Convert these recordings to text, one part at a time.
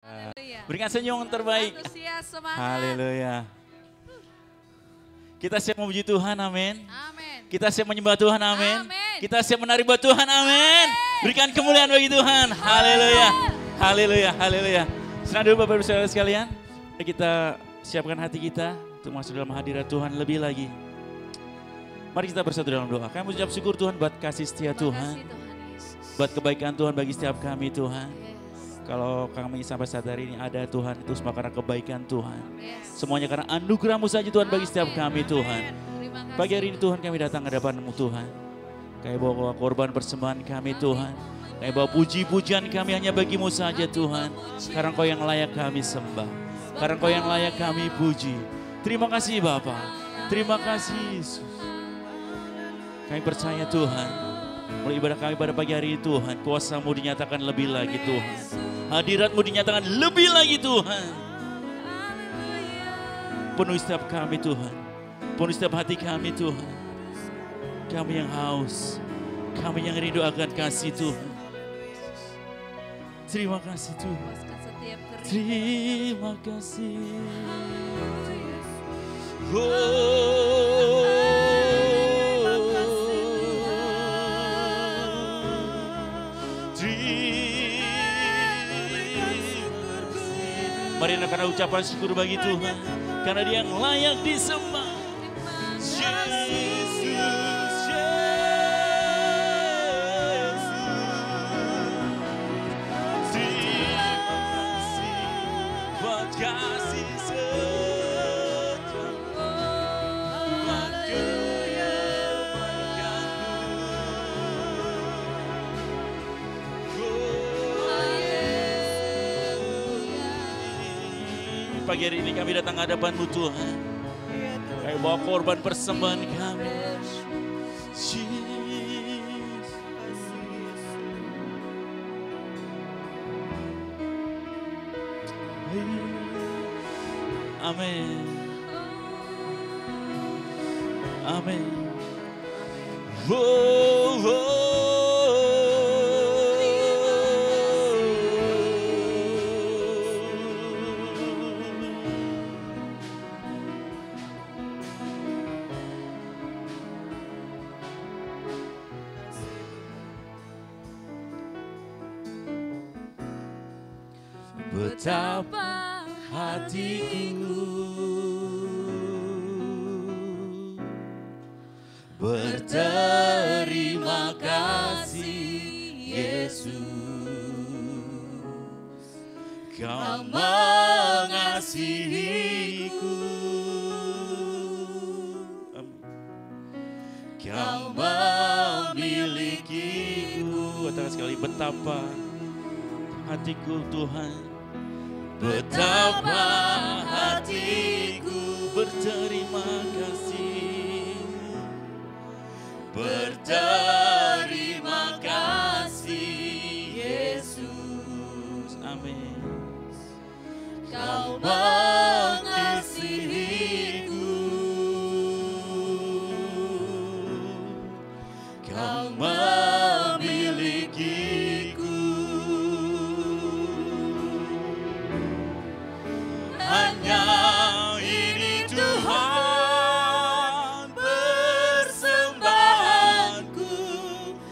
Haleluya. Berikan senyum yang terbaik. Antusias, semangat. Haleluya. Kita siap memuji Tuhan, amin. Amin. Kita siap menyembah Tuhan, amin. Amin. Kita siap menari buat Tuhan, amin. Berikan kemuliaan bagi Tuhan, haleluya. Haleluya, haleluya. Senang dulu Bapak Ibu Saudara sekalian. Mari kita siapkan hati kita untuk masuk dalam hadirat Tuhan lebih lagi. Mari kita bersatu dalam doa. Kami mengucap syukur Tuhan buat kasih setia Tuhan. Terima kasih Tuhan Yesus. Buat kebaikan Tuhan bagi setiap kami Tuhan. Yes. Kalau kami sampai saat hari ini ada Tuhan, itu semua karena kebaikan Tuhan. Yes. Semuanya karena anugerah-Mu saja Tuhan bagi setiap Amin, kami amin. Tuhan. Terima kasih. Pagi hari ini Tuhan kami datang ke hadapan-Mu Tuhan. Kami bawa korban persembahan kami Tuhan. Kami bawa puji-pujian kami hanya bagi-Mu saja Tuhan. Karena Engkau yang layak kami sembah. Karena Engkau yang layak kami puji. Terima kasih Bapa. Terima kasih Yesus. Kami percaya Tuhan. Mulai ibadah kami pada pagi hari ini Tuhan. Kuasa-Mu dinyatakan lebih lagi Tuhan. Hadirat-Mu dinyatakan lebih lagi Tuhan. Penuhi setiap kami Tuhan. Penuhi setiap hati kami Tuhan. Kami yang haus. Kami yang rindu akan kasih Tuhan. Terima kasih Tuhan. Puaskan setiap kerinduan. Terima kasih. Mari karena ucapan syukur bagi Tuhan. Karena Dia yang layak disembah. Yesus, Yesus. Terima kasih buat kasih setiamu. Buat kebaikan-Mu. Pagi hari ini kami datang ke hadapan-Mu Tuhan. Kami bawa korban persembahan kami. Jesus. Amin. Amin. Oh, betapa hatiku berterima kasih Yesus, Kau mengasihiku, Kau memilikiku. Katakan sekali, betapa hatiku Tuhan, betapa hatiku berterima kasih, berterima kasih Yesus. Amin. Kau mengasihiku, Kau memilikiku. Hanya ini Tuhan persembahanku,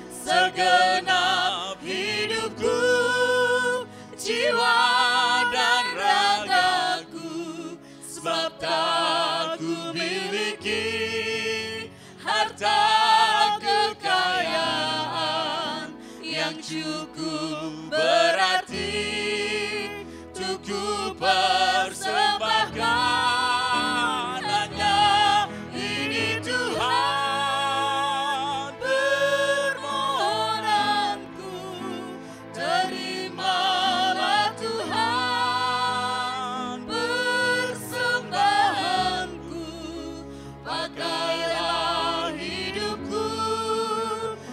segenap hidupku, jiwa dan ragaku, sebab tak ku miliki harta kekayaan yang cukup berarti untuk ku persembahkan. Hanya ini Tuhan permohonanku, terimalah Tuhan persembahanku, pakailah hidupku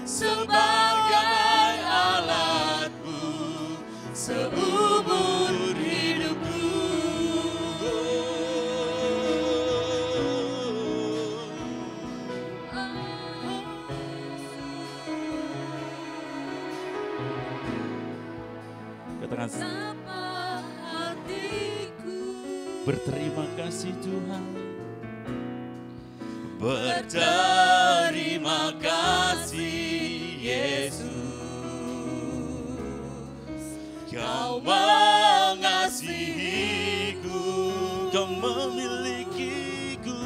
sebagai alatmu seumur hidupku. Katakan, Berterima kasih Tuhan. Berterima kasih Yesus, Kau mengasihiku, Kau memilikiku,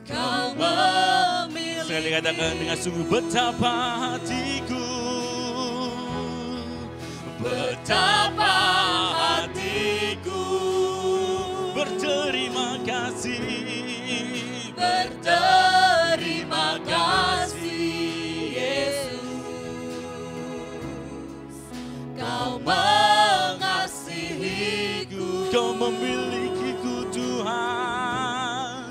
Kau memilikiku. Sekali katakan dengan sungguh, betapa hatiku, betapa hatiku berterima kasih, berterima kasih Yesus, Kau mengasihiku, Kau memilikiku Tuhan,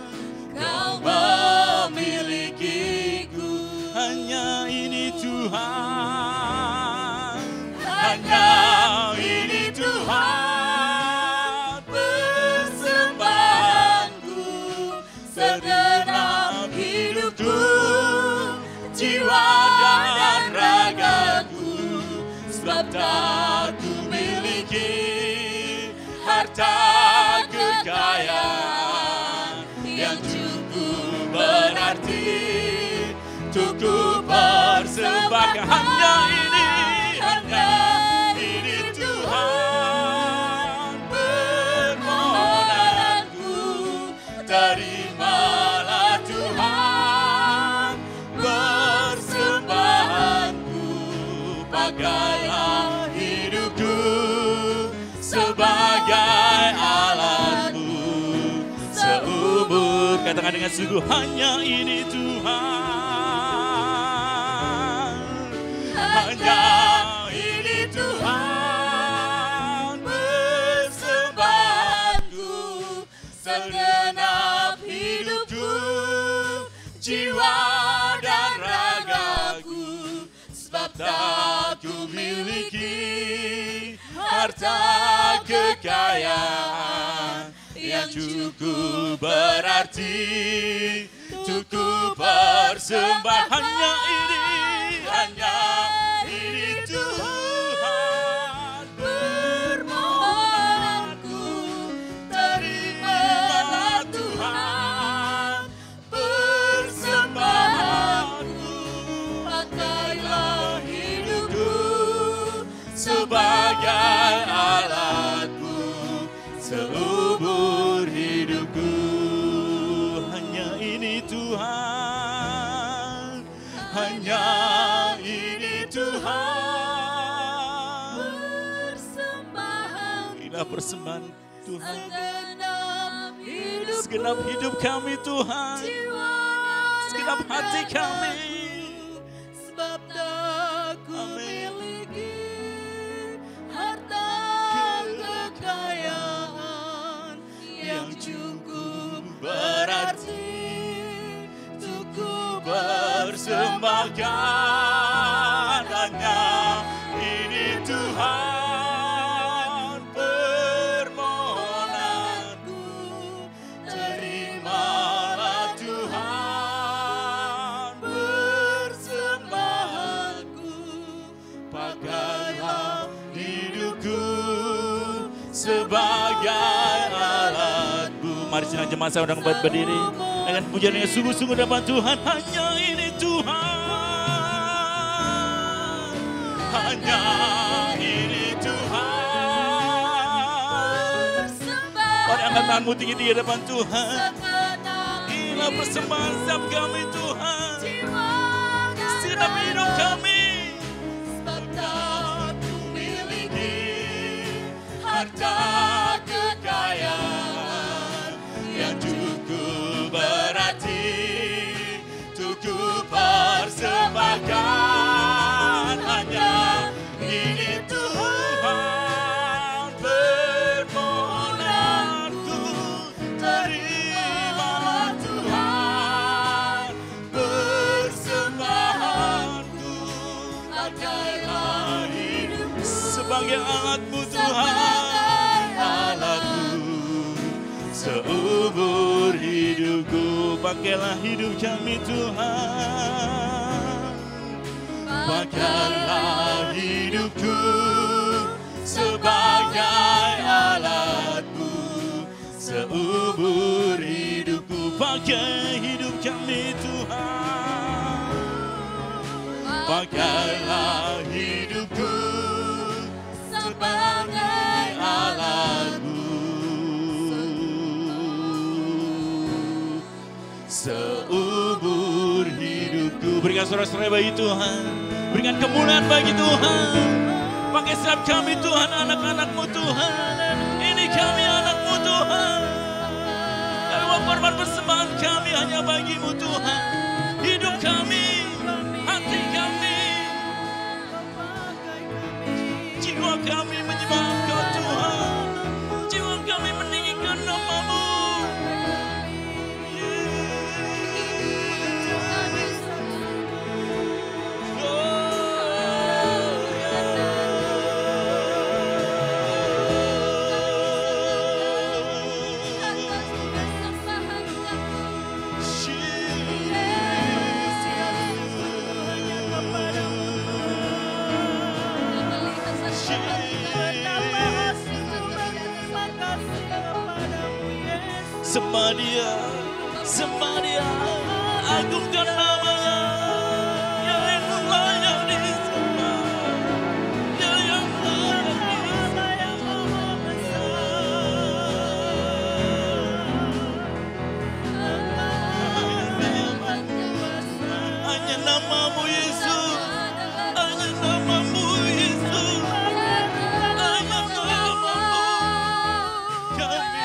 Kau memilikiku. Hanya ini Tuhan, hanya ini Tuhan, persembahanku, segenap hidupku, jiwa dan ragaku, sebab tak ku miliki harta kekayaan yang cukup berarti untuk ku persembahkan. Hanya ini Tuhan, permohonanku, terimalah Tuhan persembahanku, pakailah hidupku sebagai alatmu seumur. Katakan dengan sungguh, hanya ini Tuhan, hanya ini Tuhan, persembahanku, segenap hidupku, jiwa dan ragaku, sebab tak ku miliki harta kekayaan yang cukup berarti untuk ku persembahkan. Hanya ini Tuhan, permohonanku, terimalah Tuhan persembahanku, pakailah hidupku sebagai alatmu seumur hidupku. Hanya ini Tuhan, hanya ini Tuhan, persembahan, inilah persembahan Tuhan, segenap hidup kami Tuhan, segenap hati kami, sebab tak ku miliki harta kekayaan yang cukup berarti untuk ku persembahkan. Hanya ini Tuhan, permohonanku, terimalah Tuhan persembahanku, pakailah hidupku sebagai alatmu. Mari senang jemaat saya undang berdiri dengan pujian yang sungguh-sungguh dapat Tuhan. Hanya ini Tuhan, hanya ini Tuhan. Mari angkat tanganmu tinggi di hadapan Tuhan. Inilah persembahan setiap kami Tuhan, segenap hidup kami, sebab tak ku miliki harta kekayaan yang cukup berarti untuk ku persembahkan. Hanya ini Tuhan, permohonanku, terimalah Tuhan persembahanku, pakailah hidupku sebagai alatmu Tuhan, alatmu seumur hidupku. Pakailah hidup kami Tuhan, pakailah hidupku sebagai alatmu Berikan sorak-sorai bagi Tuhan. Berikan kemuliaan bagi Tuhan. Pakai setiap kami Tuhan, anak-anak-Mu Tuhan. Ini kami anak-Mu Tuhan. Kami mau korban persembahan kami hanya bagi-Mu Tuhan. Hidup kami, hati kami, jiwa kami menyembah Engkau Tuhan. Jiwa kami meninggikan nama-Mu. Sembah Dia, sembah Dia, agungkan nama-Nya, yang layak disembah, yang layak disembah. Hanya nama-Mu Yesus, hanya nama-Mu Yesus, hanya nama-Mu kami.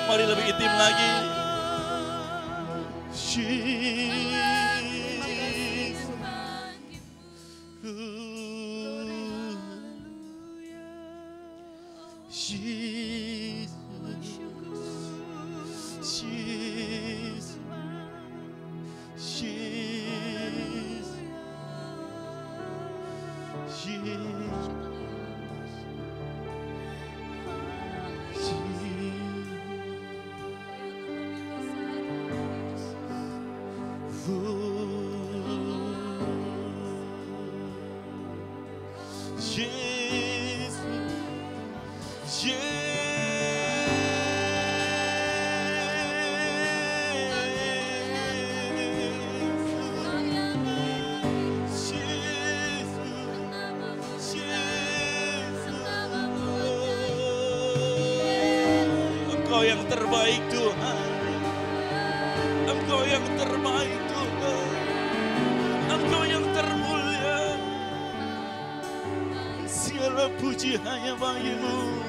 Mari lebih intim lagi. Engkau yang terbaik Tuhan. Engkau yang terbaik Tuhan. Engkau yang termulia. Segala puji hanya bagi-Mu.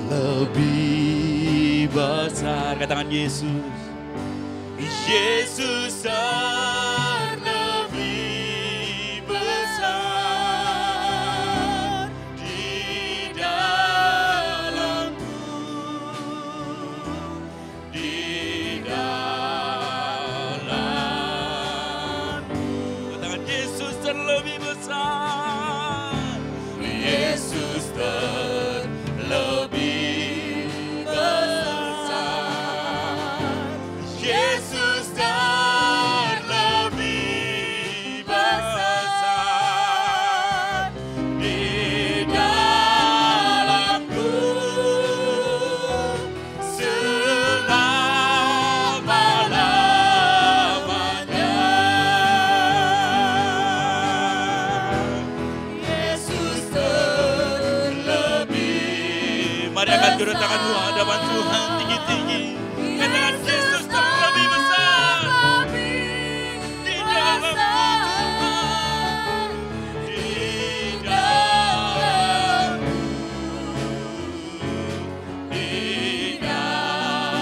Lebih besar, katakan Yesus. Yesus lebih besar di dalamku, di dalamku. Katakan Yesus terlebih besar. Yesus terlebih Turun tanganmu hadapan Tuhan tinggi-tinggi. Katakan Yesus terlebih besar di dalamku Tuhan, di dalamku, di dalam.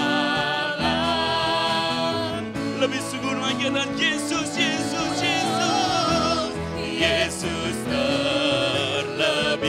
Lebih sungguh lagi dan Yesus, Yesus, Yesus, Yesus terlebih.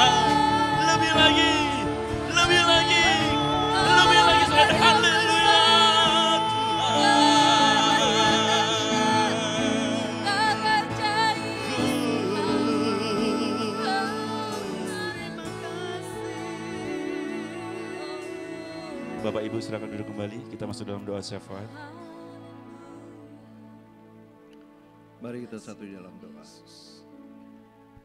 Tuhan. Lebih lagi, lebih lagi, lebih lagi saudara. Haleluya Tuhan. Bapak Ibu silakan duduk kembali, kita masuk dalam doa syafaat. Mari kita satu di dalam doa.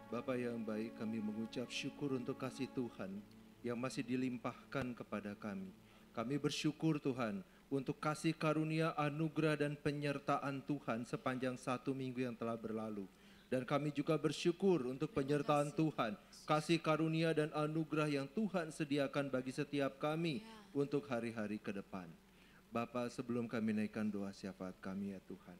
Bapa yang baik, kami mengucap syukur untuk kasih Tuhan yang masih dilimpahkan kepada kami. Kami bersyukur Tuhan untuk kasih karunia, anugerah dan penyertaan Tuhan sepanjang 1 minggu yang telah berlalu. Dan kami juga bersyukur untuk penyertaan Tuhan, kasih karunia dan anugerah yang Tuhan sediakan bagi setiap kami untuk hari-hari ke depan. Bapa, sebelum kami naikkan doa syafaat kami ya Tuhan,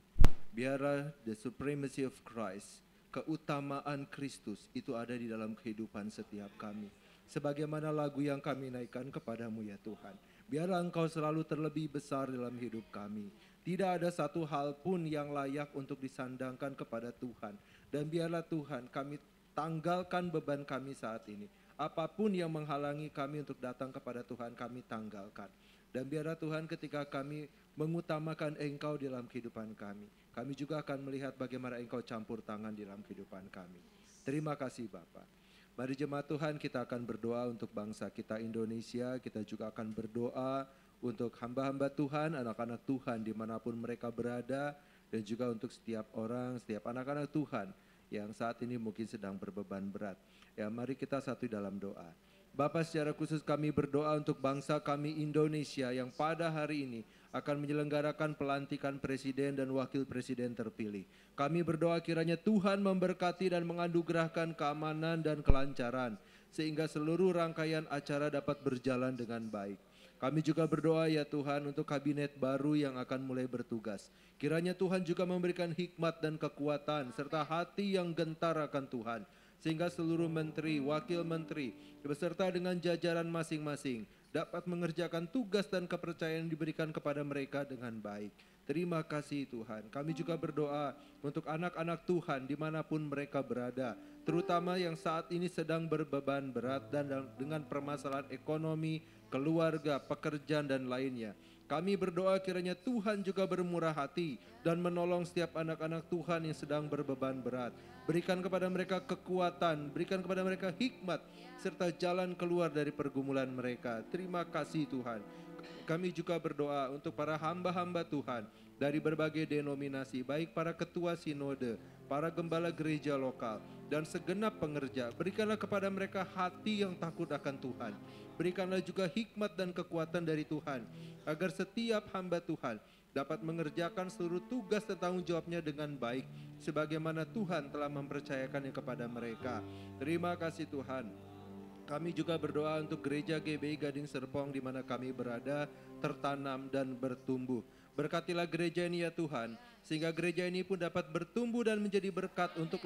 biarlah the supremacy of Christ, keutamaan Kristus itu ada di dalam kehidupan setiap kami. Sebagaimana lagu yang kami naikkan kepadamu ya Tuhan, biarlah Engkau selalu terlebih besar dalam hidup kami. Tidak ada satu hal pun yang layak untuk disandangkan kepada Tuhan. Dan biarlah Tuhan kami tanggalkan beban kami saat ini. Apapun yang menghalangi kami untuk datang kepada Tuhan, kami tanggalkan. Dan biarlah Tuhan ketika kami mengutamakan Engkau dalam kehidupan kami, kami juga akan melihat bagaimana Engkau campur tangan dalam kehidupan kami. Terima kasih Bapa. Mari jemaat Tuhan, kita akan berdoa untuk bangsa kita Indonesia. Kita juga akan berdoa untuk hamba-hamba Tuhan, anak-anak Tuhan dimanapun mereka berada. Dan juga untuk setiap orang, setiap anak-anak Tuhan yang saat ini mungkin sedang berbeban berat. Ya, mari kita satu dalam doa. Bapa, secara khusus kami berdoa untuk bangsa kami Indonesia yang pada hari ini akan menyelenggarakan pelantikan presiden dan wakil presiden terpilih. Kami berdoa kiranya Tuhan memberkati dan menganugerahkan keamanan dan kelancaran, sehingga seluruh rangkaian acara dapat berjalan dengan baik. Kami juga berdoa ya Tuhan untuk kabinet baru yang akan mulai bertugas. Kiranya Tuhan juga memberikan hikmat dan kekuatan serta hati yang gentar akan Tuhan, sehingga seluruh menteri, wakil menteri, beserta dengan jajaran masing-masing dapat mengerjakan tugas dan kepercayaan yang diberikan kepada mereka dengan baik. Terima kasih Tuhan. Kami juga berdoa untuk anak-anak Tuhan dimanapun mereka berada, terutama yang saat ini sedang berbeban berat dan dengan permasalahan ekonomi, keluarga, pekerjaan dan lainnya. Kami berdoa kiranya Tuhan juga bermurah hati dan menolong setiap anak-anak Tuhan yang sedang berbeban berat. Berikan kepada mereka kekuatan, berikan kepada mereka hikmat, serta jalan keluar dari pergumulan mereka. Terima kasih Tuhan. Kami juga berdoa untuk para hamba-hamba Tuhan dari berbagai denominasi, baik para ketua sinode, para gembala gereja lokal, dan segenap pengerja. Berikanlah kepada mereka hati yang takut akan Tuhan. Berikanlah juga hikmat dan kekuatan dari Tuhan, agar setiap hamba Tuhan dapat mengerjakan seluruh tugas dan tanggung jawabnya dengan baik, sebagaimana Tuhan telah mempercayakannya kepada mereka. Terima kasih Tuhan. Kami juga berdoa untuk gereja GBI Gading Serpong di mana kami berada, tertanam dan bertumbuh. Berkatilah gereja ini ya Tuhan, sehingga gereja ini pun dapat bertumbuh dan menjadi berkat untuk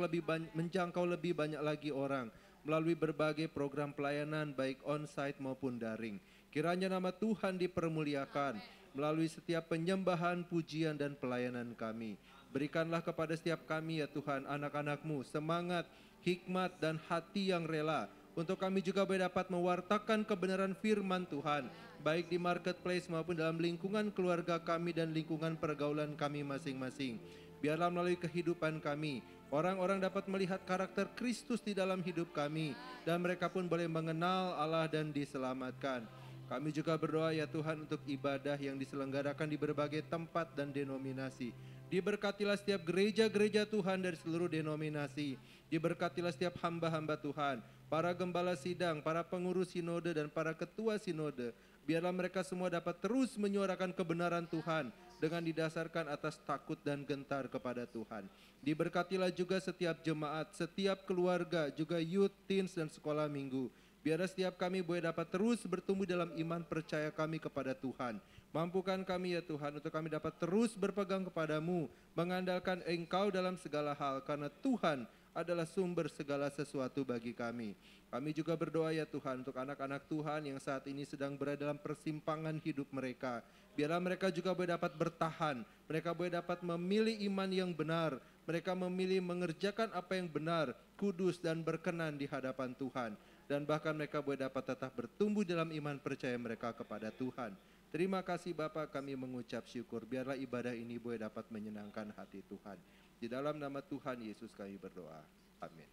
menjangkau lebih banyak lagi orang melalui berbagai program pelayanan baik on-site maupun daring. Kiranya nama Tuhan dipermuliakan melalui setiap penyembahan, pujian dan pelayanan kami. Berikanlah kepada setiap kami ya Tuhan, anak-anak-Mu semangat, hikmat dan hati yang rela untuk kami juga dapat mewartakan kebenaran firman Tuhan, baik di marketplace maupun dalam lingkungan keluarga kami dan lingkungan pergaulan kami masing-masing. Biarlah melalui kehidupan kami, orang-orang dapat melihat karakter Kristus di dalam hidup kami, dan mereka pun boleh mengenal Allah dan diselamatkan. Kami juga berdoa ya Tuhan untuk ibadah yang diselenggarakan di berbagai tempat dan denominasi. Diberkatilah setiap gereja-gereja Tuhan dari seluruh denominasi. Diberkatilah setiap hamba-hamba Tuhan, para gembala sidang, para pengurus sinode dan para ketua sinode. Biarlah mereka semua dapat terus menyuarakan kebenaran Tuhan dengan didasarkan atas takut dan gentar kepada Tuhan. Diberkatilah juga setiap jemaat, setiap keluarga, juga youth, teens dan sekolah minggu. Biarlah setiap kami boleh dapat terus bertumbuh dalam iman percaya kami kepada Tuhan. Mampukan kami ya Tuhan untuk kami dapat terus berpegang kepadamu, mengandalkan Engkau dalam segala hal, karena Tuhan adalah sumber segala sesuatu bagi kami. Kami juga berdoa ya Tuhan untuk anak-anak Tuhan yang saat ini sedang berada dalam persimpangan hidup mereka. Biarlah mereka juga boleh dapat bertahan, mereka boleh dapat memilih iman yang benar, mereka memilih mengerjakan apa yang benar, kudus dan berkenan di hadapan Tuhan. dan bahkan mereka boleh dapat tetap bertumbuh dalam iman percaya mereka kepada Tuhan. Terima kasih Bapa, kami mengucap syukur. Biarlah ibadah ini boleh dapat menyenangkan hati Tuhan. Di dalam nama Tuhan Yesus kami berdoa. Amin.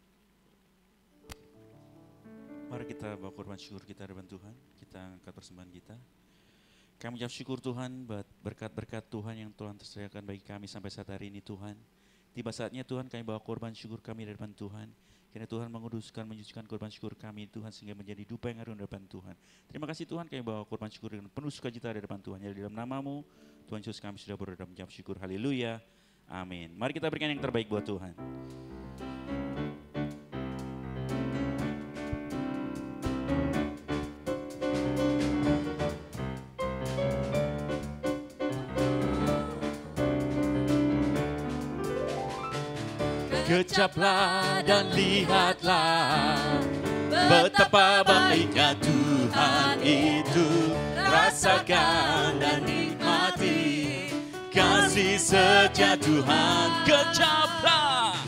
Mari kita bawa korban syukur kita hadapan Tuhan. Kita angkat persembahan kita. Kami ucap syukur Tuhan buat berkat-berkat Tuhan yang Tuhan tersediakan bagi kami sampai saat hari ini Tuhan. Tiba saatnya Tuhan kami bawa korban syukur kami di depan Tuhan. Kiranya Tuhan menguduskan, menyucikan korban syukur kami Tuhan sehingga menjadi dupa yang harum di depan Tuhan. Terima kasih Tuhan kami bawa korban syukur dengan penuh sukacita di depan Tuhan. Di dalam nama-Mu Tuhan Yesus kami sudah berdoa dan mengucap syukur. Haleluya. Amin. Mari kita berikan yang terbaik buat Tuhan. Kecaplah dan lihatlah betapa baiknya Tuhan itu. Rasakan dan nikmati kasih setia Tuhan. Kecaplah,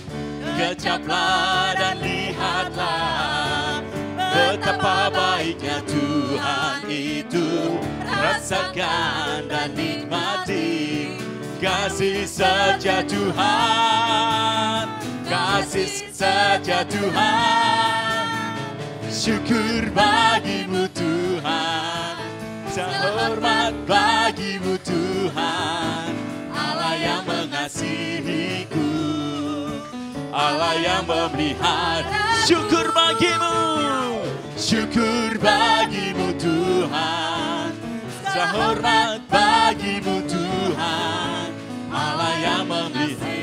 kecaplah dan lihatlah betapa baiknya Tuhan itu. Rasakan dan nikmati kasih setia Tuhan. Kasih saja Tuhan, syukur bagimu Tuhan, hormat bagimu Tuhan, Allah yang mengasihiku, Allah yang memelihara. Syukur bagimu Tuhan, hormat bagimu Tuhan, Allah yang memelihara.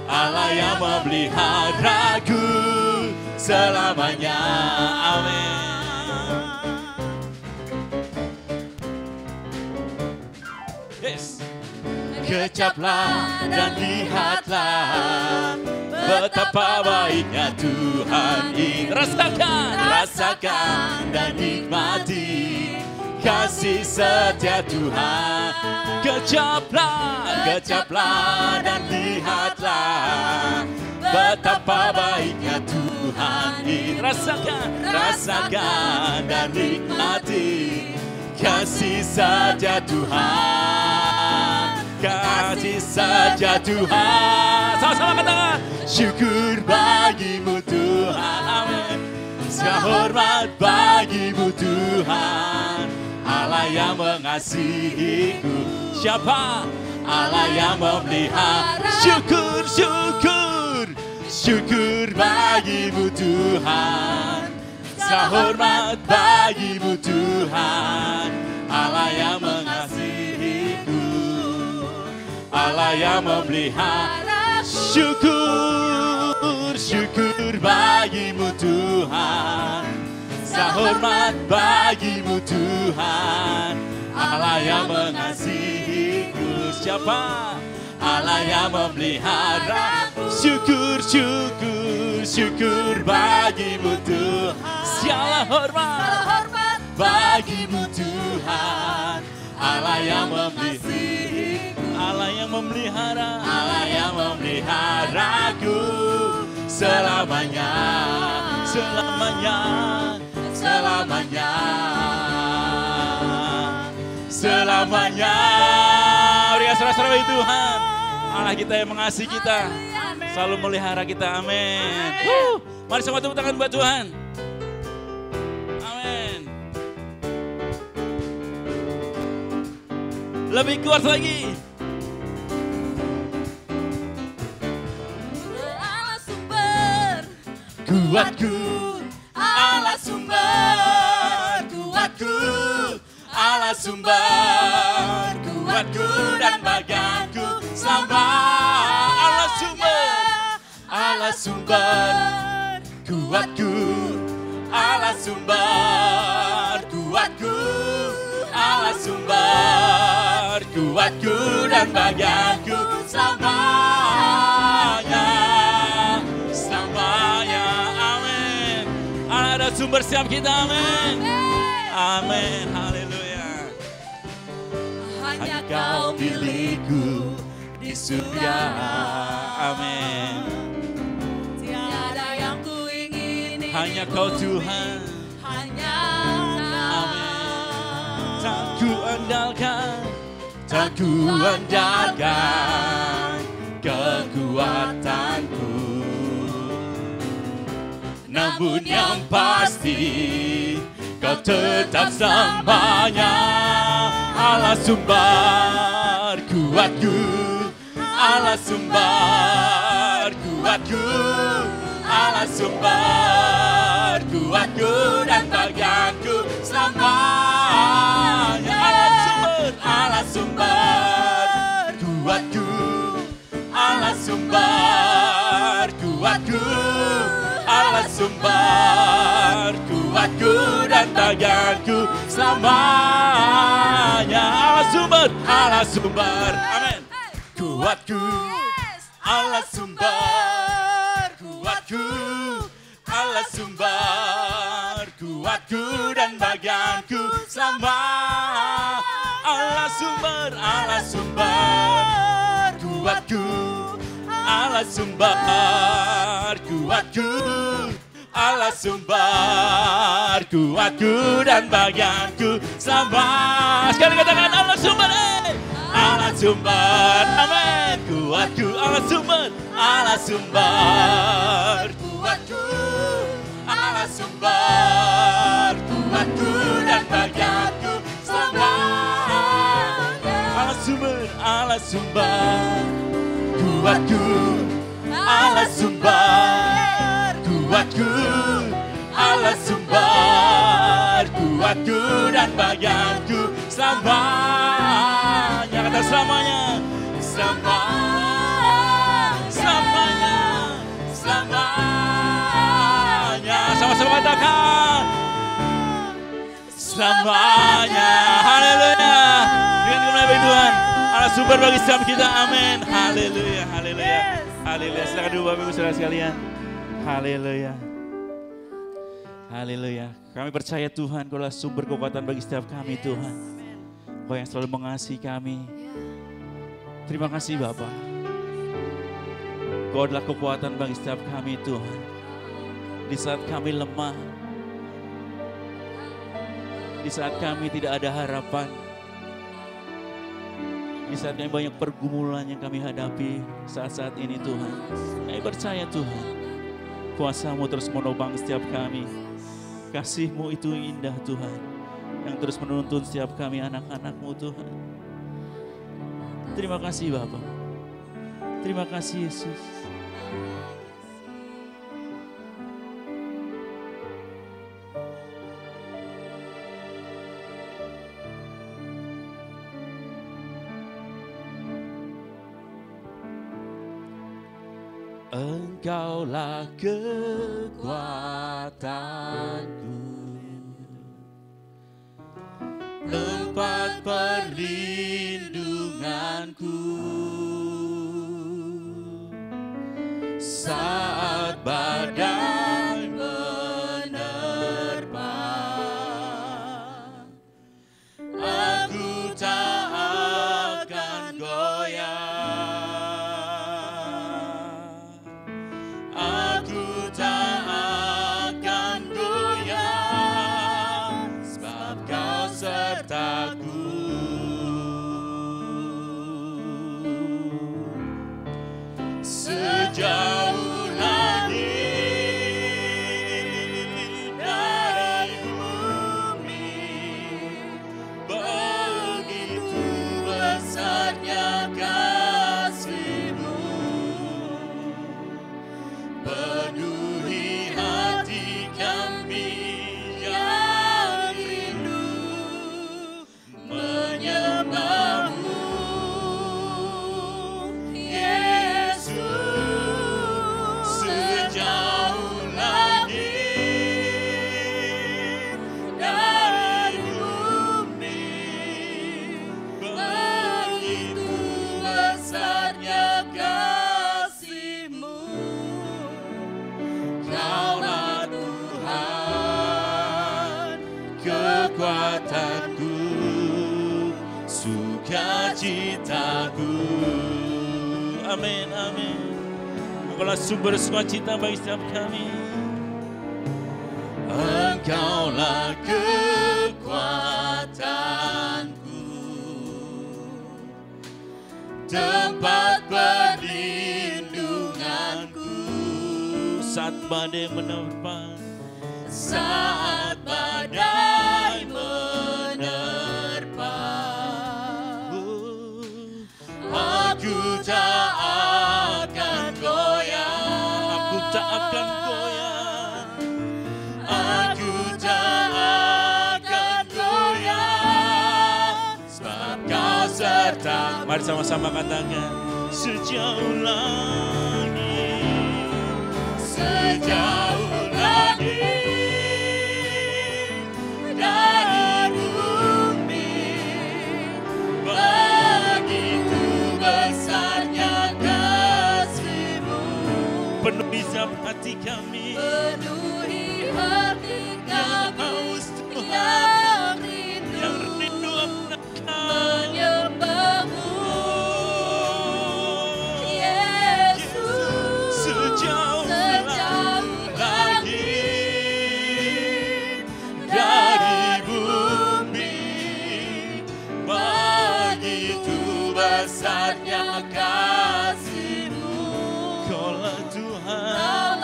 Allah yang memeliharaku selamanya. Amin. Yes. Kecaplah dan lihatlah betapa baiknya Tuhan ini. Rasakan dan nikmati kasih setia Tuhan. Kecaplah dan lihatlah betapa baiknya Tuhan ini. Rasakan dan nikmati kasih setia Tuhan. Kasih setia Tuhan. Sama-sama katakan, syukur bagimu Tuhan. Amin. Hormat bagimu Tuhan, Allah yang mengasihiku. Siapa? Allah yang memelihara. Syukur bagimu Tuhan, hormat bagimu Tuhan, Allah yang mengasihiku, Allah yang memelihara. Syukur bagimu Tuhan, hormat bagimu Tuhan, Allah yang mengasihiku. Siapa? Allah yang memelihara. Syukur bagimu Tuhan. Segala hormat bagimu Tuhan, Allah yang mengasihiku, Allah yang memelihara, Allah yang memeliharaku selamanya, selamanya, selamanya, selamanya. Berikan saudara-saudara bagi Tuhan, Allah kita yang mengasihi kita, selalu melihara kita. Amin. Mari sama tepuk tangan buat Tuhan. Amin. Lebih kuat lagi. Allah sumber Kuatku, Allah sumber kuatku, Allah sumber kuatku dan bagianku selama. Allah sumber kuatku, Allah sumber kuatku, Allah sumber kuatku dan bagianku selamanya, selamanya. Amin. Allah ada sumber setiap kita. Amin. Amin. Haleluya. Hanya Kau milikku di surga. Amin. tiada yang ku ingin hanya Kau Tuhan. hanya Amin. Tak ku andalkan, tak ku andalkan kekuatanku, namun yang pasti Kau tetap selamanya Allah sumber kuatku, Allah sumber kuatku, Allah sumber kuatku dan bagianku selamanya. Allah sumber kuatku, Allah sumber kuatku, Allah sumber kuatku dan bagianku selamanya. Allah sumber, amin. Kuatku, Allah sumber kuatku, Allah sumber kuatku dan bagianku selamanya. Allah sumber kuatku, Allah sumber kuatku, Allah sumber kuatku dan bagianku selamanya. Sekali katakan Allah sumber, Allah sumber, amin. Kuatku, Allah sumber kuatku, Allah sumber kuatku dan bagianku selamanya. Allah sumber kuatku, Allah sumber kuatku, Allah sumber kuatku dan bagianku selamanya. Kata selamanya, selamanya, selamanya. Sama-sama katakan selamanya. Haleluya. Dengan kemuliaan bagi Tuhan, Allah sumber bagi setiap kita. Amin. Haleluya, haleluya, haleluya. Silakan dulu Bapak Ibu Saudara sekalian. Haleluya. Haleluya. Kami percaya Tuhan, Kau adalah sumber kekuatan bagi setiap kami Tuhan. Kau yang selalu mengasihi kami. Terima kasih Bapa. Kau adalah kekuatan bagi setiap kami Tuhan. Di saat kami lemah, di saat kami tidak ada harapan, di saat kami banyak pergumulan yang kami hadapi saat-saat ini Tuhan. Kami percaya Tuhan, kuasa-Mu terus menopang setiap kami. Kasih-Mu itu indah Tuhan, yang terus menuntun setiap kami anak-anak-Mu Tuhan. Terima kasih Bapa. Terima kasih Yesus. Engkaulah kekuatanku, tempat perlindunganku, saat badai menerpa, aku tak akan goyah. Sejauh langit dari bumi, begitu besarnya kasih-Mu, penuhi hati kami yang rindu menyembah-Mu. Kekuatanku, sukacitaku. Amin, amin. Engkaulah sumber sukacita bagi setiap kami. Engkaulah kekuatanku, tempat perlindunganku. Saat badai menerpa, saat badai menerpa, aku tak akan goyah. Aku tak akan goyah. Aku tak akan goyah, sebab Kau serta. Mari sama-sama katakan, sejauh langit, sejauh langit dari bumi, begitu besarnya kasih-Mu. Penuhi setiap hati kami, penuhi hati kami yang rindu menyembah-Mu, Yesus. Sejauh langit dari bumi, begitu besarnya kasih-Mu. Kaulah Tuhan,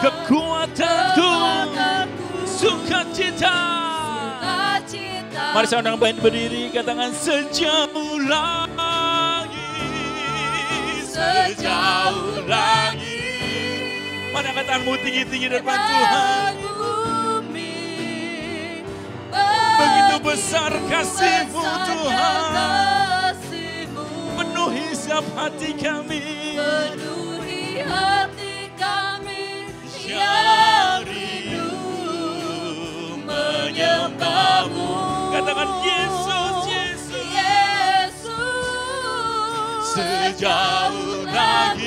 kekuatanku, sukacita. Mari sama dengan baik berdiri, katakan sejauh langit, sejauh langit. Mana katakanmu tinggi-tinggi depan Tuhan. Begitu besar kasih-Mu Tuhan, penuhi setiap hati kami, penuhi hati kami yang rindu menyembah-Mu. Katakan Yesus, Yesus, Yesus. Sejauh langit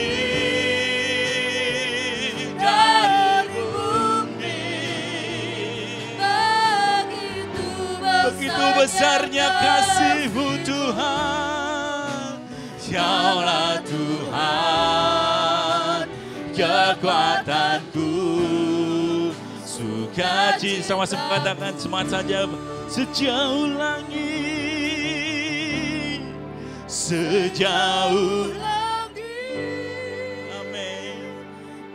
dari bumi, begitu besarnya kasih-Mu Tuhan. Kaulah Tuhan, kekuatanku, sukacita. Sama-sama katakan semangat saja. Sejauh langit, sejauh langit, amin,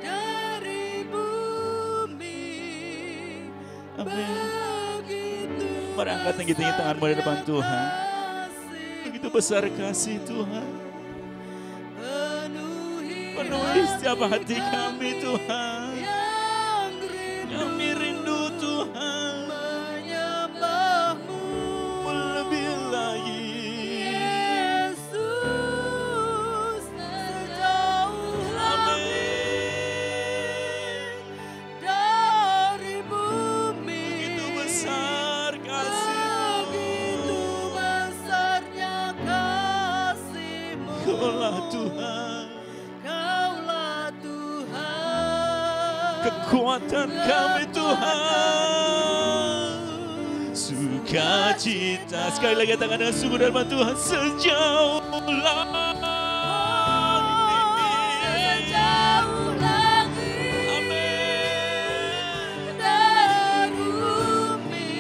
dari bumi, amin. Mari angkat tinggi-tinggi tanganmu di depan Tuhan. Begitu besar kasih Tuhan, penuhi setiap hati kami Tuhan. Kami rindu Tuhan menyembah-Mu lebih lagi. Yesus, sejauh langit dari bumi, begitu besar kasih-Mu, begitu besarnya kasih-Mu. Kaulah Tuhan, Kaulah Tuhan, kekuatan kami Tuhan, sukacita. Sekali lagi katakan dengan sungguh dalam Tuhan, sejauh langit, sejauh langit, amin, dari bumi,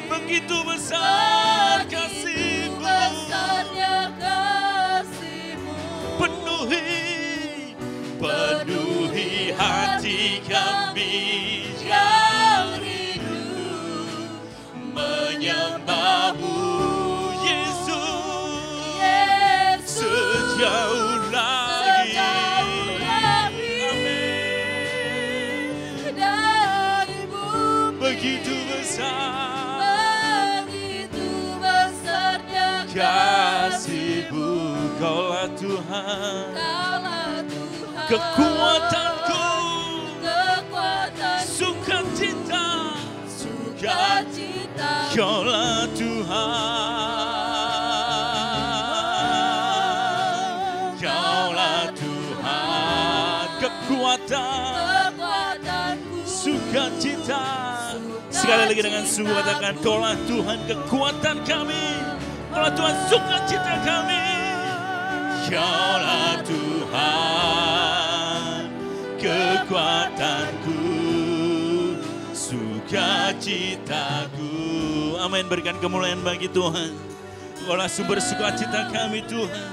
begitu besar kasih-Mu, besarnya kasih-Mu, penuhi hati kami yang rindu menyembah-Mu, Yesus, Yesus. Sejauh langit, amin, dari bumi, begitu besar, begitu besarnya kasih-Mu. Kaulah Tuhan, kekuatanku, sukacita. Kaulah Tuhan, Kaulah Tuhan, kekuatanku, sukacita. Sekali lagi dengan sungguh katakan, Kaulah Tuhan, kekuatan kami, Kaulah Tuhan, sukacita kami. Kaulah Tuhan, kekuatanku, sukacitaku. Amin, berikan kemuliaan bagi Tuhan. Engkaulah sumber sukacita kami Tuhan.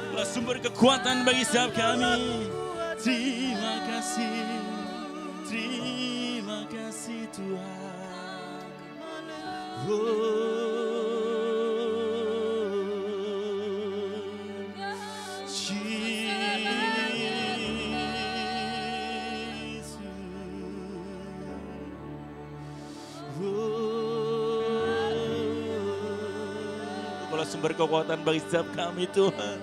Engkaulah sumber kekuatan bagi setiap kami. Terima kasih Tuhan. Engkaulah sumber kekuatan bagi setiap kami Tuhan.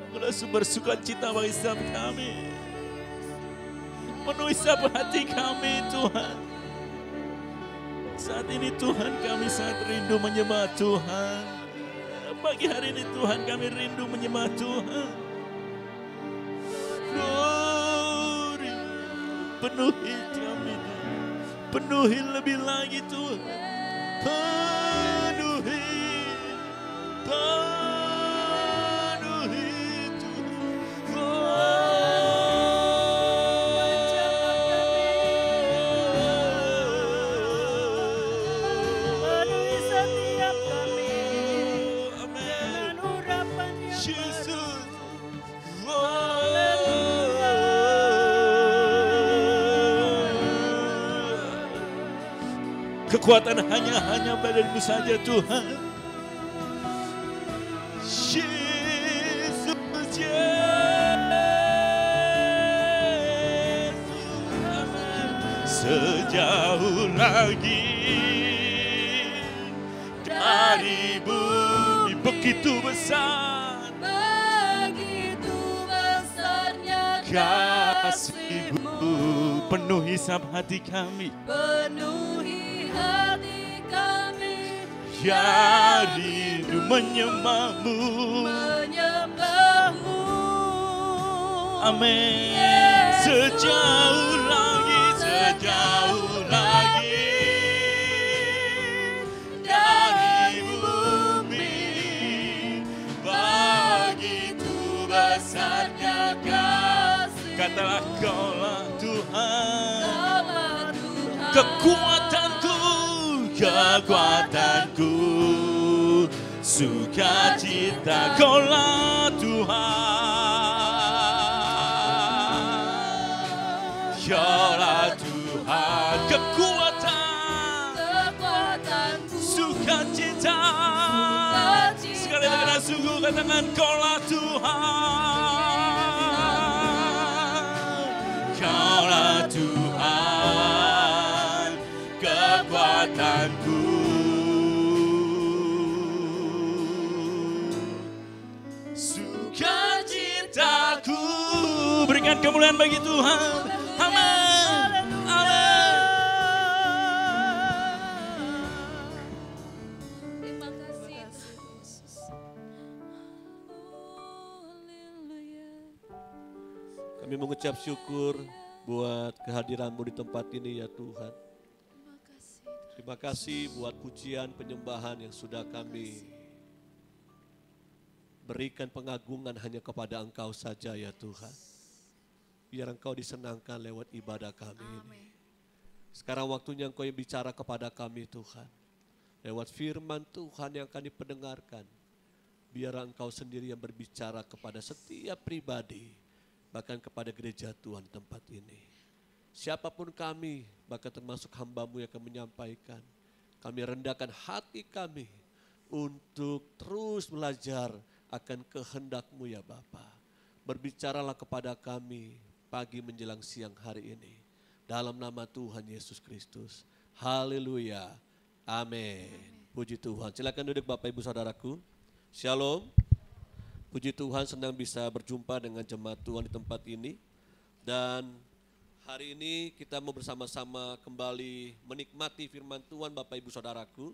Engkaulah sumber sukacita bagi setiap kami. Penuhi setiap hati kami Tuhan. Saat ini Tuhan kami sangat rindu menyembah Tuhan. Pagi hari ini Tuhan kami rindu menyembah Tuhan. Glory. Penuhi kami Tuhan. Penuhi lebih lagi Tuhan. Penuhi Tuhan. Kekuatan hanya pada-Mu saja Tuhan. Yesus, sejauh lagi dari bumi begitu besar, begitu besarnya kasih-Mu. Penuhi setiap hati kami. penuhi hati kami Ya rindu menyembah-Mu. menyembah-Mu. Amin. Sejauh lagi dari bumi, begitu besarnya kasih. Katalah Kaulah Tuhan, Kaulah Tuhan, kekuatanku, sukacita. Kaulah Tuhan, Kaulah Tuhan, kekuatanku, sukacita. Sekali lagi dengan sungguh katakan Kaulah Tuhan, Kaulah Tuhan, kekuatanku, sukacitaku. Berikan kemuliaan bagi Tuhan. Amin. Amin. Terima kasih Yesus. Haleluya. Kami mengucap syukur buat kehadiran-Mu di tempat ini ya Tuhan. Terima kasih. Terima kasih buat pujian penyembahan yang sudah kami berikan pengagungan hanya kepada Engkau saja ya Tuhan. Biar Engkau disenangkan lewat ibadah kami ini. Sekarang waktunya Engkau yang bicara kepada kami Tuhan. Lewat firman Tuhan yang akan dipendengarkan. Biar Engkau sendiri yang berbicara kepada setiap pribadi. Bahkan kepada gereja Tuhan tempat ini. Siapapun kami, bahkan termasuk hamba-Mu yang akan menyampaikan. Kami rendahkan hati kami untuk terus belajar akan kehendak-Mu ya Bapa. Berbicaralah kepada kami pagi menjelang siang hari ini. Dalam nama Tuhan Yesus Kristus. Haleluya. Amin. Puji Tuhan. Silakan duduk Bapak Ibu Saudaraku. Shalom. Puji Tuhan, senang bisa berjumpa dengan jemaat Tuhan di tempat ini. Dan hari ini kita mau bersama-sama kembali menikmati firman Tuhan Bapak Ibu Saudaraku.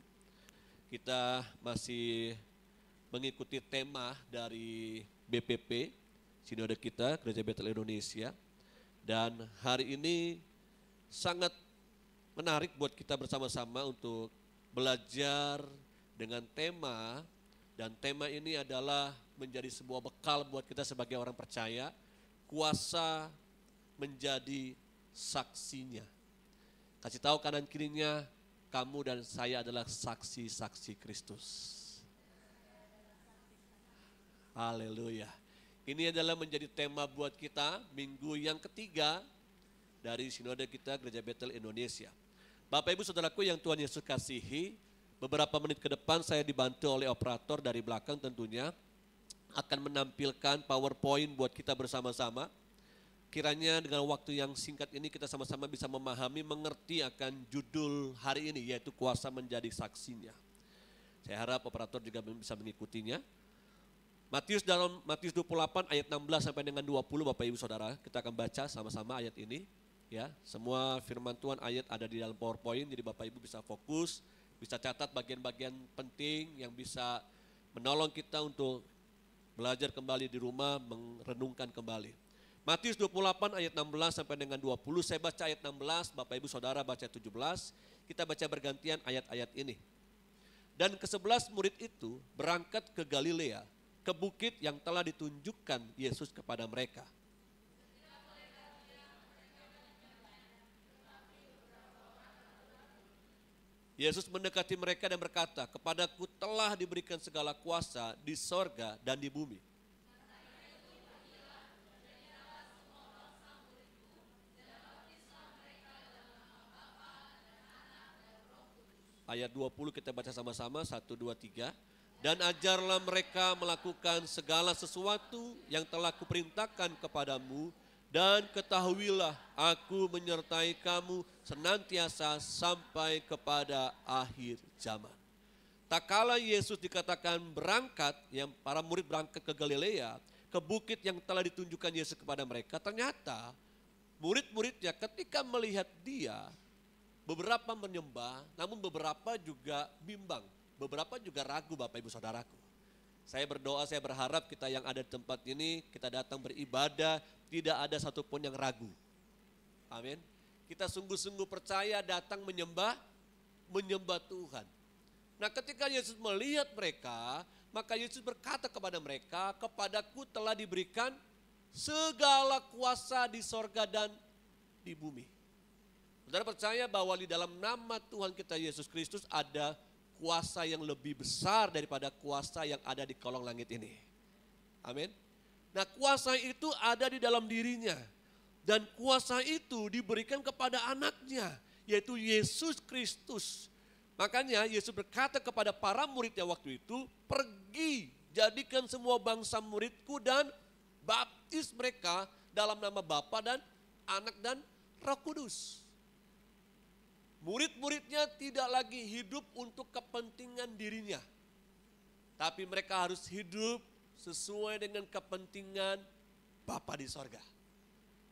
Kita masih mengikuti tema dari BPP, Sinode kita, Gereja Betel Indonesia. Dan hari ini sangat menarik buat kita bersama-sama untuk belajar dengan tema. Dan tema ini adalah menjadi sebuah bekal buat kita sebagai orang percaya, kuasa menjadi saksinya. Kasih tahu kanan kirinya, kamu dan saya adalah saksi-saksi Kristus. Haleluya. Ini adalah menjadi tema buat kita minggu yang ketiga dari sinode kita Gereja Betel Indonesia. Bapak Ibu Saudaraku yang Tuhan Yesus kasihi, beberapa menit ke depan saya dibantu oleh operator dari belakang tentunya akan menampilkan PowerPoint buat kita bersama-sama. Kiranya dengan waktu yang singkat ini kita sama-sama bisa memahami, mengerti akan judul hari ini, yaitu kuasa menjadi saksinya. Saya harap operator juga bisa mengikutinya. Dalam Matius 28 ayat 16 sampai dengan 20 Bapak Ibu Saudara, kita akan baca sama-sama ayat ini. Ya, semua firman Tuhan ayat ada di dalam PowerPoint, jadi Bapak Ibu bisa fokus, bisa catat bagian-bagian penting yang bisa menolong kita untuk belajar kembali di rumah, merenungkan kembali. Matius 28 ayat 16 sampai dengan 20, saya baca ayat 16, Bapak Ibu Saudara baca 17, kita baca bergantian ayat-ayat ini. Dan ke-11 murid itu berangkat ke Galilea, ke bukit yang telah ditunjukkan Yesus kepada mereka. Yesus mendekati mereka dan berkata, "Kepadaku telah diberikan segala kuasa di sorga dan di bumi. Ayat 20 kita baca sama-sama, 1, 2, 3. Dan ajarlah mereka melakukan segala sesuatu yang telah kuperintahkan kepadamu, dan ketahuilah aku menyertai kamu senantiasa sampai kepada akhir zaman. Tak kala Yesus dikatakan berangkat, yang para murid berangkat ke Galilea, ke bukit yang telah ditunjukkan Yesus kepada mereka, ternyata murid-muridnya ketika melihat dia, beberapa menyembah, namun beberapa juga bimbang, beberapa juga ragu Bapak Ibu Saudaraku. Saya berdoa, saya berharap kita yang ada di tempat ini, kita datang beribadah, tidak ada satupun yang ragu. Amin. Kita sungguh-sungguh percaya datang menyembah Tuhan. Nah ketika Yesus melihat mereka, maka Yesus berkata kepada mereka, "Kepadaku telah diberikan segala kuasa di sorga dan di bumi." Saudara percaya bahwa di dalam nama Tuhan kita Yesus Kristus ada kuasa yang lebih besar daripada kuasa yang ada di kolong langit ini. Amin. Nah kuasa itu ada di dalam dirinya. Dan kuasa itu diberikan kepada anaknya, yaitu Yesus Kristus. Makanya Yesus berkata kepada para muridnya waktu itu, "Pergi, jadikan semua bangsa muridku dan baptis mereka dalam nama Bapa dan Anak dan Roh Kudus." Murid-muridnya tidak lagi hidup untuk kepentingan dirinya. Tapi mereka harus hidup sesuai dengan kepentingan Bapa di sorga.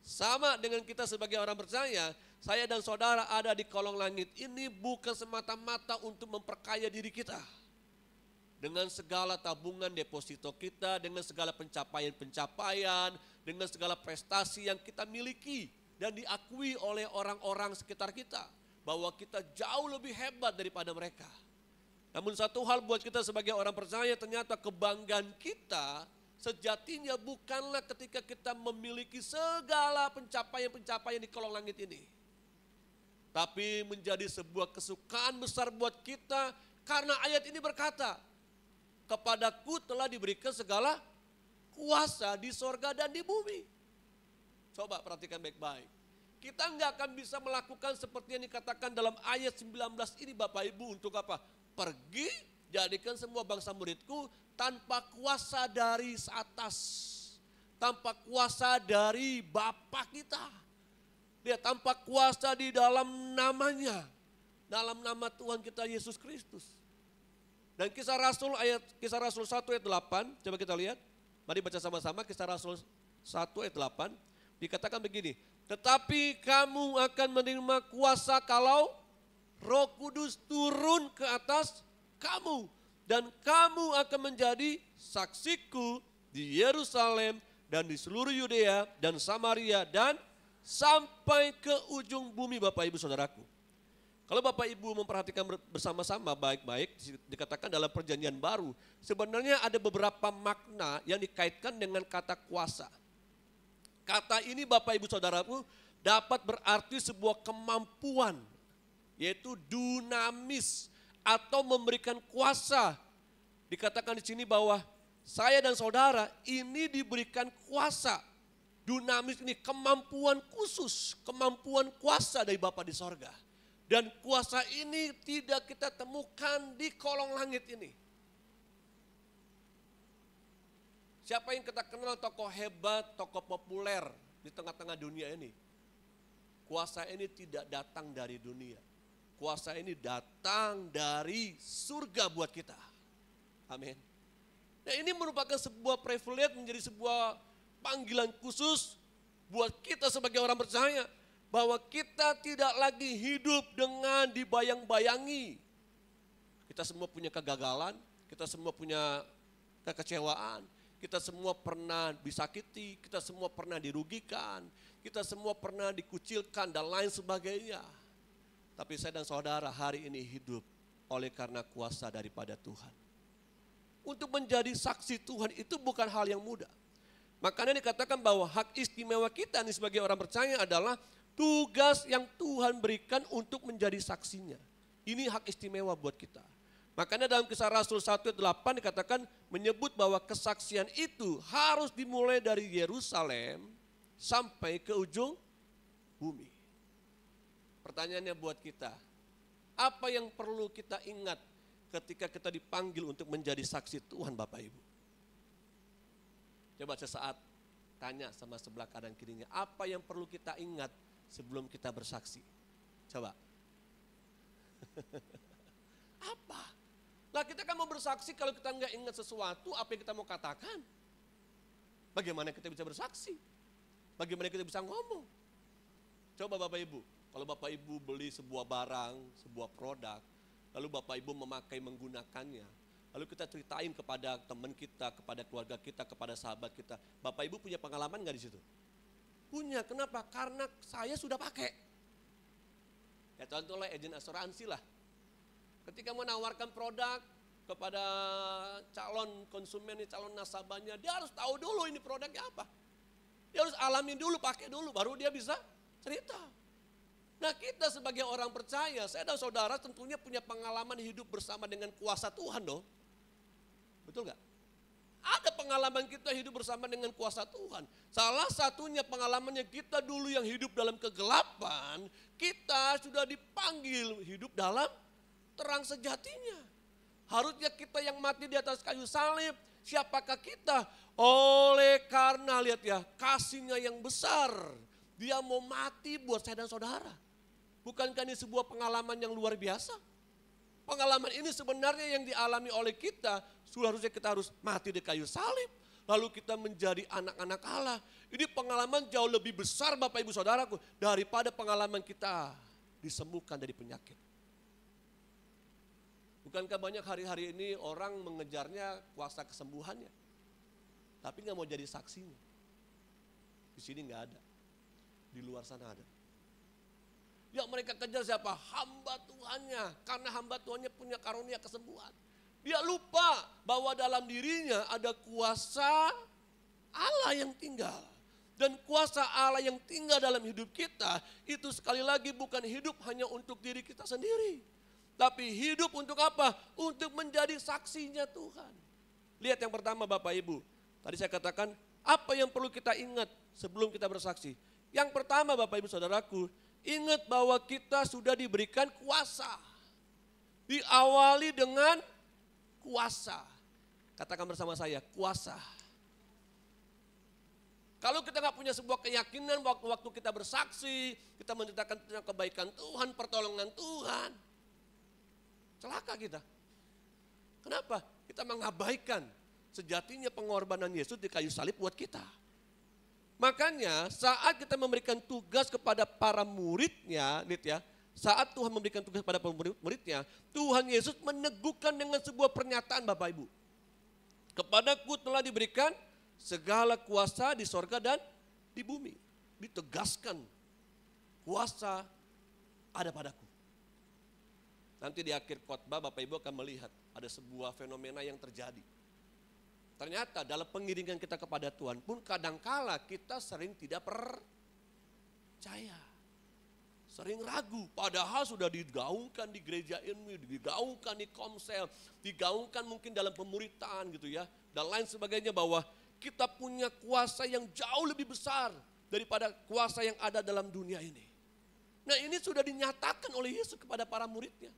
Sama dengan kita sebagai orang percaya, saya dan saudara ada di kolong langit ini bukan semata-mata untuk memperkaya diri kita. Dengan segala tabungan deposito kita, dengan segala pencapaian-pencapaian, dengan segala prestasi yang kita miliki dan diakui oleh orang-orang sekitar kita. Bahwa kita jauh lebih hebat daripada mereka. Namun satu hal buat kita sebagai orang percaya, ternyata kebanggaan kita sejatinya bukanlah ketika kita memiliki segala pencapaian-pencapaian di kolong langit ini. Tapi menjadi sebuah kesukaan besar buat kita karena ayat ini berkata, "Kepadaku telah diberikan segala kuasa di sorga dan di bumi." Coba perhatikan baik-baik. Kita nggak akan bisa melakukan seperti yang dikatakan dalam ayat 19 ini Bapak Ibu, untuk apa? Pergi, jadikan semua bangsa muridku, tanpa kuasa dari atas. Tanpa kuasa dari Bapa kita. Dia tanpa kuasa di dalam namanya. Dalam nama Tuhan kita Yesus Kristus. Dan kisah Rasul 1 ayat 8, coba kita lihat. Mari baca sama-sama kisah Rasul 1 ayat 8. Dikatakan begini, "Tetapi kamu akan menerima kuasa kalau Roh Kudus turun ke atas kamu. Dan kamu akan menjadi saksiku di Yerusalem dan di seluruh Yudea dan Samaria dan sampai ke ujung bumi." Bapak Ibu Saudaraku. Kalau Bapak Ibu memperhatikan bersama-sama baik-baik, dikatakan dalam perjanjian baru, sebenarnya ada beberapa makna yang dikaitkan dengan kata kuasa. Kata ini Bapak Ibu Saudaraku dapat berarti sebuah kemampuan yaitu dunamis atau memberikan kuasa. Dikatakan di sini bahwa saya dan saudara ini diberikan kuasa. Dunamis ini kemampuan khusus, kemampuan kuasa dari Bapa di sorga. Dan kuasa ini tidak kita temukan di kolong langit ini. Siapa yang kita kenal tokoh hebat, tokoh populer di tengah-tengah dunia ini? Kuasa ini tidak datang dari dunia. Kuasa ini datang dari surga buat kita. Amin. Nah, ini merupakan sebuah privilege, menjadi sebuah panggilan khusus buat kita sebagai orang percaya. Bahwa kita tidak lagi hidup dengan dibayang-bayangi. Kita semua punya kegagalan, kita semua punya kekecewaan. Kita semua pernah disakiti, kita semua pernah dirugikan, kita semua pernah dikucilkan dan lain sebagainya. Tapi saya dan saudara hari ini hidup oleh karena kuasa daripada Tuhan. Untuk menjadi saksi Tuhan itu bukan hal yang mudah. Makanya dikatakan bahwa hak istimewa kita nih sebagai orang percaya adalah tugas yang Tuhan berikan untuk menjadi saksinya. Ini hak istimewa buat kita. Makanya dalam Kisah Rasul 1:8 dikatakan menyebut bahwa kesaksian itu harus dimulai dari Yerusalem sampai ke ujung bumi. Pertanyaannya buat kita, apa yang perlu kita ingat ketika kita dipanggil untuk menjadi saksi Tuhan Bapak Ibu? Coba sesaat tanya sama sebelah kanan kirinya, apa yang perlu kita ingat sebelum kita bersaksi? Coba. Apa? Lah kita kan mau bersaksi kalau kita nggak ingat sesuatu, apa yang kita mau katakan? Bagaimana kita bisa bersaksi? Bagaimana kita bisa ngomong? Coba Bapak Ibu, kalau Bapak Ibu beli sebuah barang, sebuah produk, lalu Bapak Ibu memakai menggunakannya, lalu kita ceritain kepada teman kita, kepada keluarga kita, kepada sahabat kita, Bapak Ibu punya pengalaman nggak di situ? Punya, kenapa? Karena saya sudah pakai. Ya contohnya agen asuransi lah. Ketika menawarkan produk kepada calon konsumen, calon nasabahnya, dia harus tahu dulu ini produknya apa. Dia harus alami dulu, pakai dulu, baru dia bisa cerita. Nah kita sebagai orang percaya, saya dan saudara tentunya punya pengalaman hidup bersama dengan kuasa Tuhan dong. Betul gak? Ada pengalaman kita hidup bersama dengan kuasa Tuhan. Salah satunya pengalamannya kita dulu yang hidup dalam kegelapan, kita sudah dipanggil hidup dalam terang sejatinya. Harusnya kita yang mati di atas kayu salib, siapakah kita? Oleh karena lihat ya, kasihnya yang besar, dia mau mati buat saya dan saudara. Bukankah ini sebuah pengalaman yang luar biasa? Pengalaman ini sebenarnya yang dialami oleh kita, harusnya kita harus mati di kayu salib, lalu kita menjadi anak-anak Allah. Ini pengalaman jauh lebih besar Bapak Ibu Saudaraku, daripada pengalaman kita disembuhkan dari penyakit. Bukankah banyak hari-hari ini orang mengejarnya kuasa kesembuhannya, tapi nggak mau jadi saksinya. Di sini nggak ada, di luar sana ada. Yang mereka kejar siapa? Hamba Tuhannya, karena hamba Tuhannya punya karunia kesembuhan. Dia lupa bahwa dalam dirinya ada kuasa Allah yang tinggal. Dan kuasa Allah yang tinggal dalam hidup kita, itu sekali lagi bukan hidup hanya untuk diri kita sendiri. Tapi hidup untuk apa? Untuk menjadi saksinya Tuhan. Lihat yang pertama Bapak Ibu. Tadi saya katakan apa yang perlu kita ingat sebelum kita bersaksi. Yang pertama Bapak Ibu Saudaraku, ingat bahwa kita sudah diberikan kuasa. Diawali dengan kuasa. Katakan bersama saya, kuasa. Kalau kita nggak punya sebuah keyakinan waktu kita bersaksi, kita menceritakan tentang kebaikan Tuhan, pertolongan Tuhan, celaka kita. Kenapa? Kita mengabaikan sejatinya pengorbanan Yesus di kayu salib buat kita. Makanya saat kita memberikan tugas kepada para muridnya, saat Tuhan memberikan tugas kepada para muridnya, Tuhan Yesus meneguhkan dengan sebuah pernyataan Bapak Ibu. Kepadaku telah diberikan segala kuasa di sorga dan di bumi. Ditegaskan kuasa ada padaku. Nanti di akhir khotbah Bapak Ibu akan melihat ada sebuah fenomena yang terjadi. Ternyata dalam pengiringan kita kepada Tuhan pun kadangkala kita sering tidak percaya. Sering ragu, padahal sudah digaungkan di gereja ini, digaungkan di komsel, digaungkan mungkin dalam pemuritan gitu ya. Dan lain sebagainya bahwa kita punya kuasa yang jauh lebih besar daripada kuasa yang ada dalam dunia ini. Nah ini sudah dinyatakan oleh Yesus kepada para muridnya.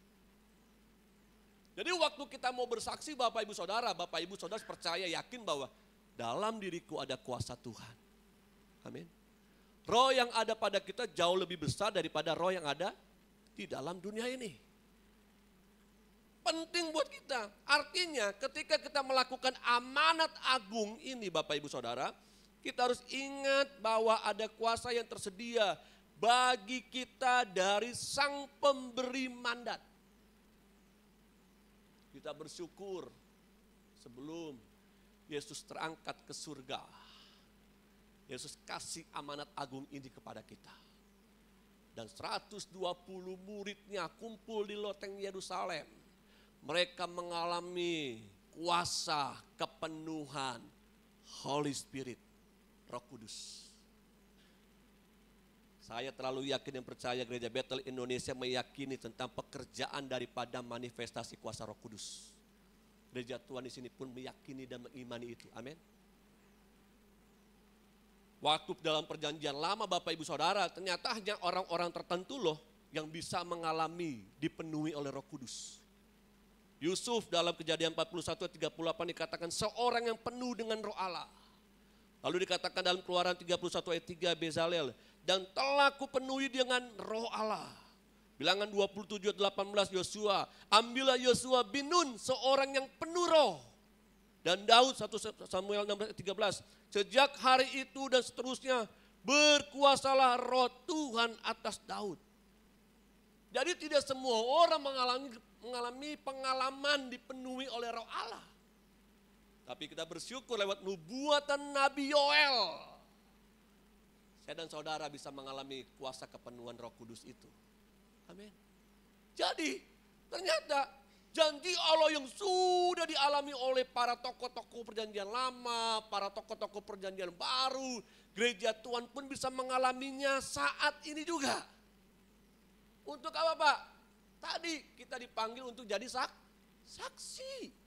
Jadi waktu kita mau bersaksi Bapak Ibu Saudara percaya yakin bahwa dalam diriku ada kuasa Tuhan. Amin. Roh yang ada pada kita jauh lebih besar daripada roh yang ada di dalam dunia ini. Penting buat kita. Artinya ketika kita melakukan amanat agung ini Bapak Ibu Saudara, kita harus ingat bahwa ada kuasa yang tersedia bagi kita dari Sang Pemberi Mandat. Kita bersyukur sebelum Yesus terangkat ke surga. Yesus kasih amanat agung ini kepada kita. Dan 120 muridnya kumpul di loteng Yerusalem. Mereka mengalami kuasa kepenuhan Holy Spirit, Roh Kudus. Saya terlalu yakin dan percaya Gereja Bethel Indonesia meyakini tentang pekerjaan daripada manifestasi kuasa Roh Kudus. Gereja Tuhan di sini pun meyakini dan mengimani itu. Amin. Waktu dalam perjanjian lama Bapak Ibu Saudara, ternyata hanya orang-orang tertentu loh yang bisa mengalami dipenuhi oleh Roh Kudus. Yusuf dalam Kejadian 41 ayat 38 dikatakan seorang yang penuh dengan Roh Allah. Lalu dikatakan dalam Keluaran 31 ayat 3 Bezalel, dan telah kupenuhi dengan Roh Allah. Bilangan 27 ayat 18 Yosua, ambillah Yosua bin Nun seorang yang penuh roh. Dan Daud 1 Samuel 16 ayat 13, sejak hari itu dan seterusnya berkuasalah roh Tuhan atas Daud. Jadi tidak semua orang mengalami pengalaman dipenuhi oleh Roh Allah. Tapi kita bersyukur lewat nubuatan Nabi Yoel. Saya dan saudara bisa mengalami kuasa kepenuhan Roh Kudus itu. Amin. Jadi ternyata janji Allah yang sudah dialami oleh para tokoh-tokoh perjanjian lama, para tokoh-tokoh perjanjian baru, gereja Tuhan pun bisa mengalaminya saat ini juga. Untuk apa Pak? Tadi kita dipanggil untuk jadi saksi.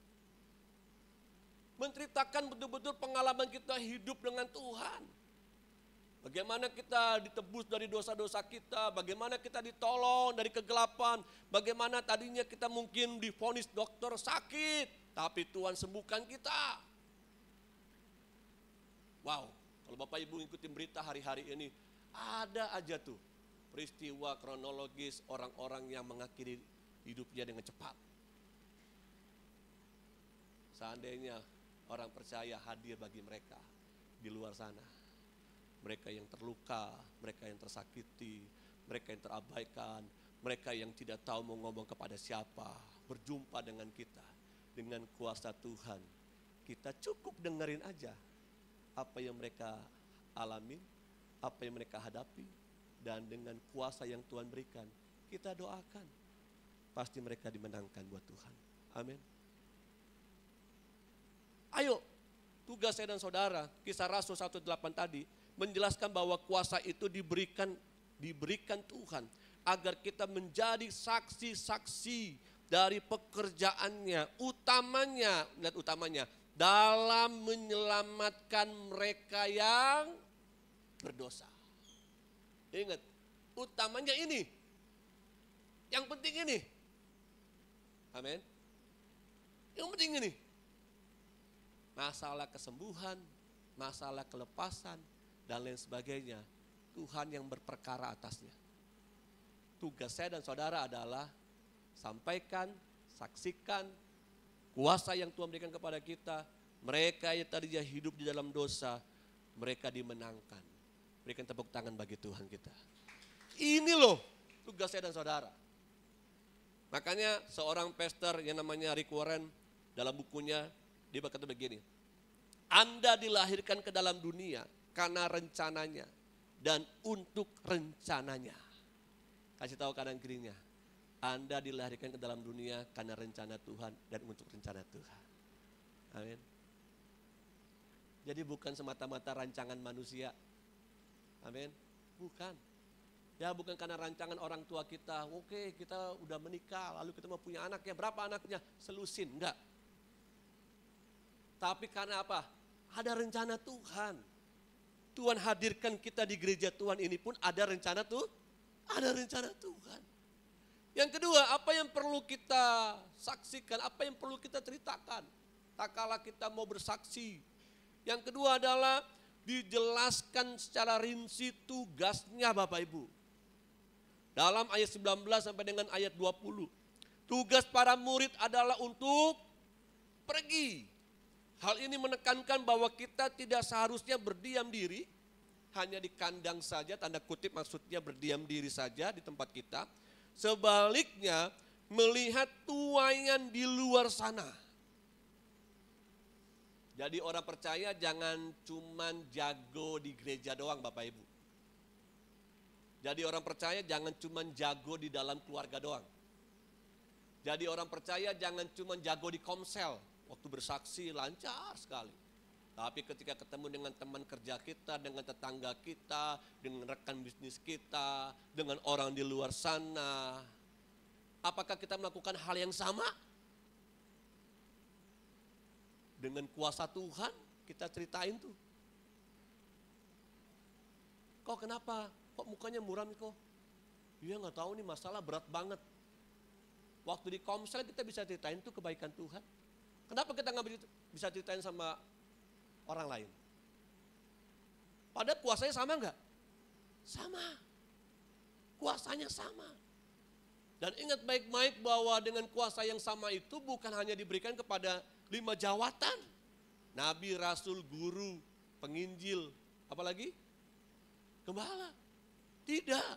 Menceritakan betul-betul pengalaman kita hidup dengan Tuhan. Bagaimana kita ditebus dari dosa-dosa kita, bagaimana kita ditolong dari kegelapan, bagaimana tadinya kita mungkin divonis dokter sakit, tapi Tuhan sembuhkan kita. Wow, kalau Bapak Ibu ngikutin berita hari-hari ini, ada aja tuh peristiwa kronologis orang-orang yang mengakhiri hidupnya dengan cepat. Seandainya orang percaya hadir bagi mereka di luar sana. Mereka yang terluka, mereka yang tersakiti, mereka yang terabaikan, mereka yang tidak tahu mau ngomong kepada siapa, berjumpa dengan kita, dengan kuasa Tuhan. Kita cukup dengerin aja apa yang mereka alami, apa yang mereka hadapi, dan dengan kuasa yang Tuhan berikan, kita doakan. Pasti mereka dimenangkan buat Tuhan. Amin. Ayo, tugas saya dan saudara, Kisah Rasul 1:8 tadi, menjelaskan bahwa kuasa itu diberikan Tuhan agar kita menjadi saksi-saksi dari pekerjaannya, utamanya dalam menyelamatkan mereka yang berdosa. Ingat, utamanya ini, yang penting ini, amin. Yang penting ini, masalah kesembuhan, masalah kelepasan, dan lain sebagainya, Tuhan yang berperkara atasnya. Tugas saya dan saudara adalah sampaikan, saksikan kuasa yang Tuhan berikan kepada kita. Mereka yang tadinya hidup di dalam dosa, mereka dimenangkan. Berikan tepuk tangan bagi Tuhan kita. Ini loh tugas saya dan saudara. Makanya seorang pastor yang namanya Rick Warren dalam bukunya, dia berkata begini, Anda dilahirkan ke dalam dunia karena rencananya dan untuk rencananya. Kasih tahu kanan kirinya, Anda dilahirkan ke dalam dunia karena rencana Tuhan dan untuk rencana Tuhan. Amin. Jadi bukan semata-mata rancangan manusia. Amin. Bukan. Ya bukan karena rancangan orang tua kita, oke kita udah menikah, lalu kita mau punya anak ya, berapa anaknya? Selusin, enggak. Tapi karena apa? Ada rencana Tuhan. Tuhan hadirkan kita di gereja Tuhan ini pun ada rencana ada rencana Tuhan. Yang kedua, apa yang perlu kita saksikan, apa yang perlu kita ceritakan. Tak kala kita mau bersaksi. Yang kedua adalah dijelaskan secara rinci tugasnya Bapak Ibu. Dalam ayat 19 sampai dengan ayat 20. Tugas para murid adalah untuk pergi. Hal ini menekankan bahwa kita tidak seharusnya berdiam diri. Hanya di kandang saja, tanda kutip maksudnya berdiam diri saja di tempat kita. Sebaliknya melihat tuayan di luar sana. Jadi orang percaya jangan cuman jago di gereja doang Bapak Ibu. Jadi orang percaya jangan cuma jago di dalam keluarga doang. Jadi orang percaya jangan cuma jago di komsel. Waktu bersaksi lancar sekali. Tapi ketika ketemu dengan teman kerja kita, dengan tetangga kita, dengan rekan bisnis kita, dengan orang di luar sana. Apakah kita melakukan hal yang sama? Dengan kuasa Tuhan kita ceritain tuh. Kok kenapa? Kok mukanya muram kok? Dia nggak tahu nih masalah berat banget. Waktu di komsel kita bisa ceritain tuh kebaikan Tuhan. Kenapa kita nggak bisa ceritain sama orang lain? Padahal kuasanya sama nggak? Sama. Kuasanya sama. Dan ingat baik-baik bahwa dengan kuasa yang sama itu bukan hanya diberikan kepada 5 jawatan. Nabi, rasul, guru, penginjil, apalagi? Gembala. Tidak.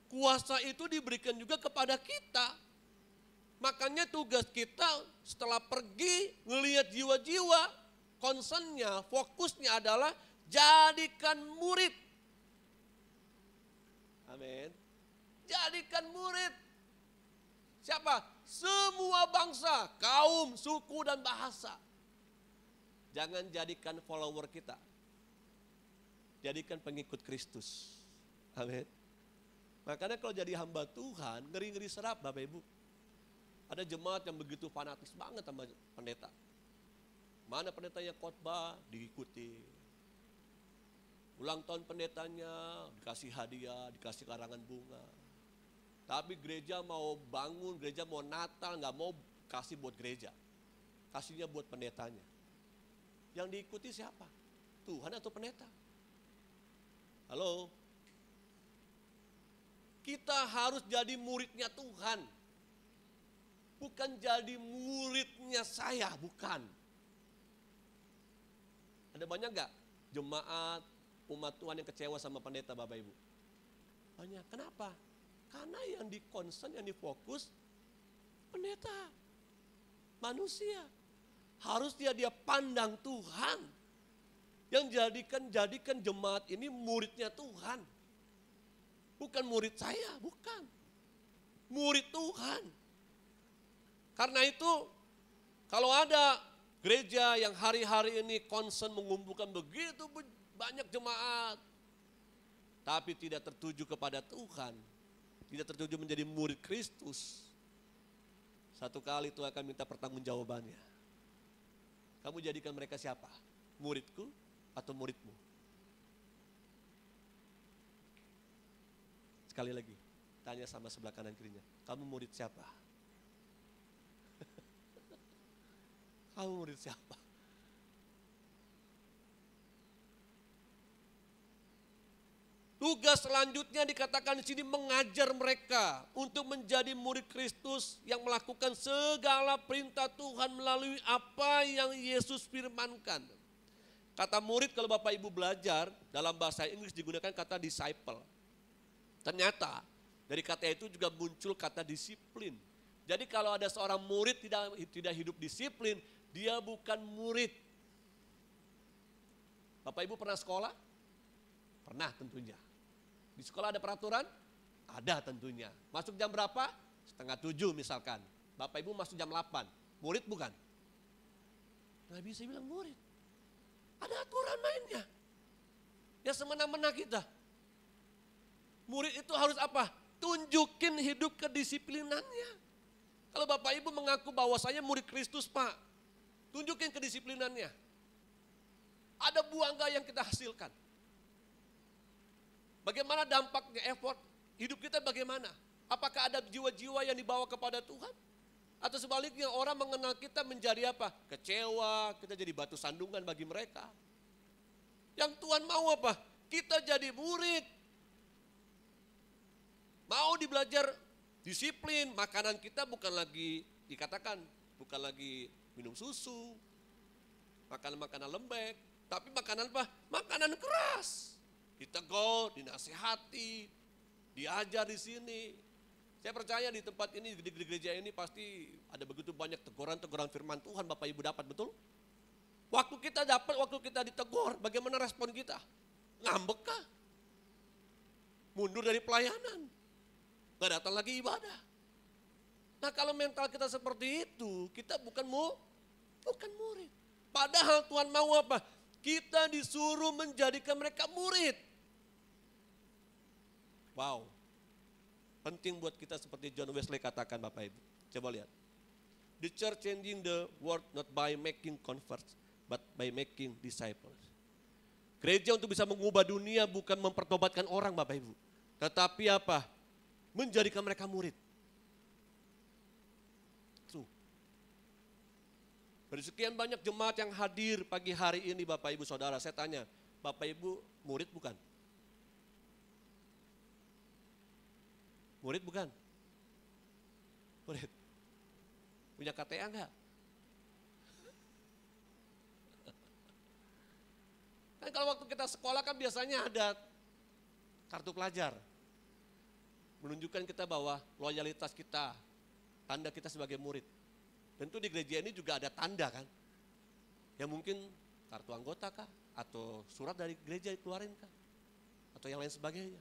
Kuasa itu diberikan juga kepada kita. Makanya tugas kita setelah pergi ngelihat jiwa-jiwa, concernnya, fokusnya adalah jadikan murid. Amin. Jadikan murid. Siapa? Semua bangsa, kaum, suku dan bahasa. Jangan jadikan follower kita. Jadikan pengikut Kristus. Amin. Makanya kalau jadi hamba Tuhan, ngeri-ngeri serap Bapak Ibu. Ada jemaat yang begitu fanatis banget sama pendeta. Mana pendetanya khotbah, diikuti. Ulang tahun pendetanya, dikasih hadiah, dikasih karangan bunga. Tapi gereja mau bangun, gereja mau Natal, nggak mau kasih buat gereja. Kasihnya buat pendetanya. Yang diikuti siapa? Tuhan atau pendeta? Halo? Kita harus jadi muridnya Tuhan. Bukan jadi muridnya saya, bukan. Ada banyak gak jemaat, umat Tuhan yang kecewa sama pendeta Bapak Ibu? Banyak, kenapa? Karena yang di-concern, yang difokus, pendeta. Manusia. Harus dia pandang Tuhan. Yang jadikan jemaat ini muridnya Tuhan. Bukan murid saya, bukan. Murid Tuhan. Karena itu, kalau ada gereja yang hari-hari ini concern mengumpulkan begitu banyak jemaat, tapi tidak tertuju kepada Tuhan, tidak tertuju menjadi murid Kristus, satu kali Tuhan akan minta pertanggungjawabannya. Kamu jadikan mereka siapa? Muridku atau muridmu? Sekali lagi, tanya sama sebelah kanan kirinya, kamu murid siapa? Kamu murid siapa? Tugas selanjutnya dikatakan di sini mengajar mereka untuk menjadi murid Kristus yang melakukan segala perintah Tuhan melalui apa yang Yesus firmankan. Kata murid kalau Bapak Ibu belajar dalam bahasa Inggris digunakan kata disciple. Ternyata dari kata itu juga muncul kata disiplin. Jadi kalau ada seorang murid tidak hidup disiplin, dia bukan murid. Bapak Ibu pernah sekolah? Pernah tentunya. Di sekolah ada peraturan? Ada tentunya. Masuk jam berapa? 6:30 misalkan. Bapak Ibu masuk jam 8. Murid bukan? Nggak bisa bilang murid. Ada aturan mainnya. Ya semena-mena kita. Murid itu harus apa? Tunjukin hidup kedisiplinannya. Kalau Bapak Ibu mengaku bahwa saya murid Kristus Pak, tunjukin kedisiplinannya. Ada buah enggak yang kita hasilkan? Bagaimana dampaknya effort? Hidup kita bagaimana? Apakah ada jiwa-jiwa yang dibawa kepada Tuhan? Atau sebaliknya orang mengenal kita menjadi apa? Kecewa, kita jadi batu sandungan bagi mereka. Yang Tuhan mau apa? Kita jadi murid. Mau belajar disiplin, makanan kita bukan lagi dikatakan, bukan lagi minum susu, makanan-makanan lembek, tapi makanan apa? Makanan keras. Ditegur, dinasihati, diajar di sini. Saya percaya di tempat ini, di gereja ini pasti ada begitu banyak teguran-teguran firman Tuhan Bapak Ibu dapat, betul? Waktu kita dapat, waktu kita ditegur, bagaimana respon kita? Ngambek kah? Mundur dari pelayanan? Gak datang lagi ibadah. Nah kalau mental kita seperti itu, kita bukan murid. Padahal Tuhan mau apa? Kita disuruh menjadikan mereka murid. Wow. Penting buat kita seperti John Wesley katakan Bapak Ibu. Coba lihat. The church changing the world not by making converts, but by making disciples. Gereja untuk bisa mengubah dunia bukan mempertobatkan orang Bapak Ibu. Tetapi apa? Menjadikan mereka murid. Tuh. Dari sekian banyak jemaat yang hadir pagi hari ini Bapak Ibu Saudara, saya tanya, Bapak Ibu murid bukan? Murid bukan? Murid. Punya KTA enggak? Kan kalau waktu kita sekolah kan biasanya ada kartu pelajar. Menunjukkan kita bahwa loyalitas kita, tanda kita sebagai murid. Tentu di gereja ini juga ada tanda kan. Yang mungkin kartu anggota kah? Atau surat dari gereja dikeluarin kah? Atau yang lain sebagainya.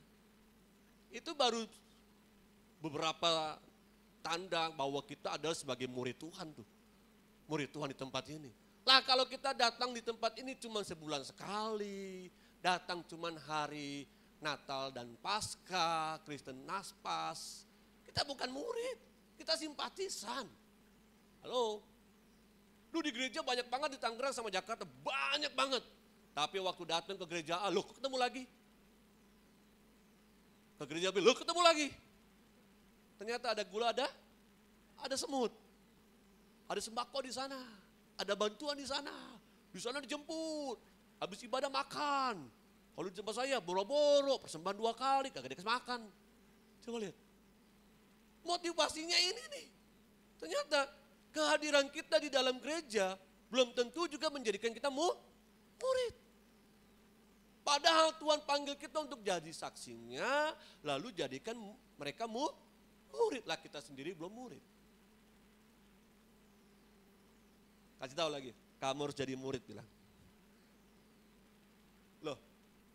Itu baru beberapa tanda bahwa kita adalah sebagai murid Tuhan tuh. Murid Tuhan di tempat ini. Lah kalau kita datang di tempat ini cuma sebulan sekali, datang cuma hari Natal dan Paskah, Kristen Naspas, kita bukan murid, kita simpatisan. Halo, lu di gereja banyak banget di Tangerang sama Jakarta, banyak banget. Tapi waktu datang ke gereja A, lu ketemu lagi. Ke gereja B, lu ketemu lagi. Ternyata ada gula, ada semut. Ada sembako di sana, ada bantuan di sana dijemput, habis ibadah makan. Kalau di tempat saya boro-boro, persembahan 2 kali, kagak dikasih makan. Coba lihat. Motivasinya ini nih. Ternyata kehadiran kita di dalam gereja belum tentu juga menjadikan kita murid. Padahal Tuhan panggil kita untuk jadi saksinya, lalu jadikan mereka murid. Lah kita sendiri belum murid. Kasih tahu lagi, kamu harus jadi murid bilang. Loh,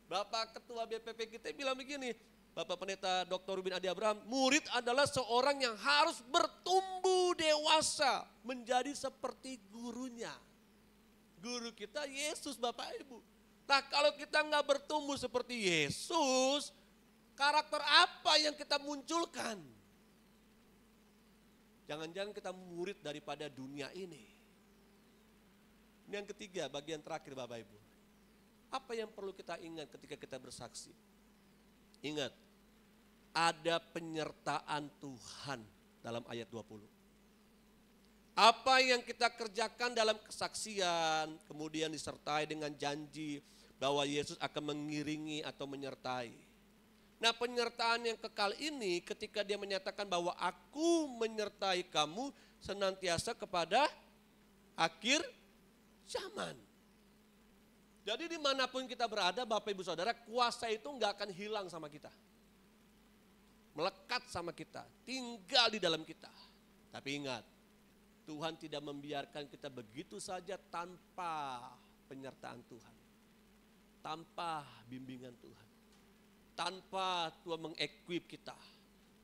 Bapak Ketua BPP kita bilang begini, Bapak Pendeta Dr. Ruben Adi Abraham, murid adalah seorang yang harus bertumbuh dewasa menjadi seperti gurunya. Guru kita Yesus Bapak Ibu. Nah kalau kita nggak bertumbuh seperti Yesus, karakter apa yang kita munculkan? Jangan-jangan kita murid daripada dunia ini. Ini yang ketiga, bagian terakhir Bapak Ibu. Apa yang perlu kita ingat ketika kita bersaksi? Ingat, ada penyertaan Tuhan dalam ayat 20. Apa yang kita kerjakan dalam kesaksian, kemudian disertai dengan janji bahwa Yesus akan mengiringi atau menyertai. Nah penyertaan yang kekal ini ketika dia menyatakan bahwa aku menyertai kamu senantiasa kepada akhir zaman. Jadi dimanapun kita berada Bapak Ibu Saudara, kuasa itu enggak akan hilang sama kita. Melekat sama kita, tinggal di dalam kita. Tapi ingat, Tuhan tidak membiarkan kita begitu saja tanpa penyertaan Tuhan. Tanpa bimbingan Tuhan. Tanpa Tuhan mengequip kita.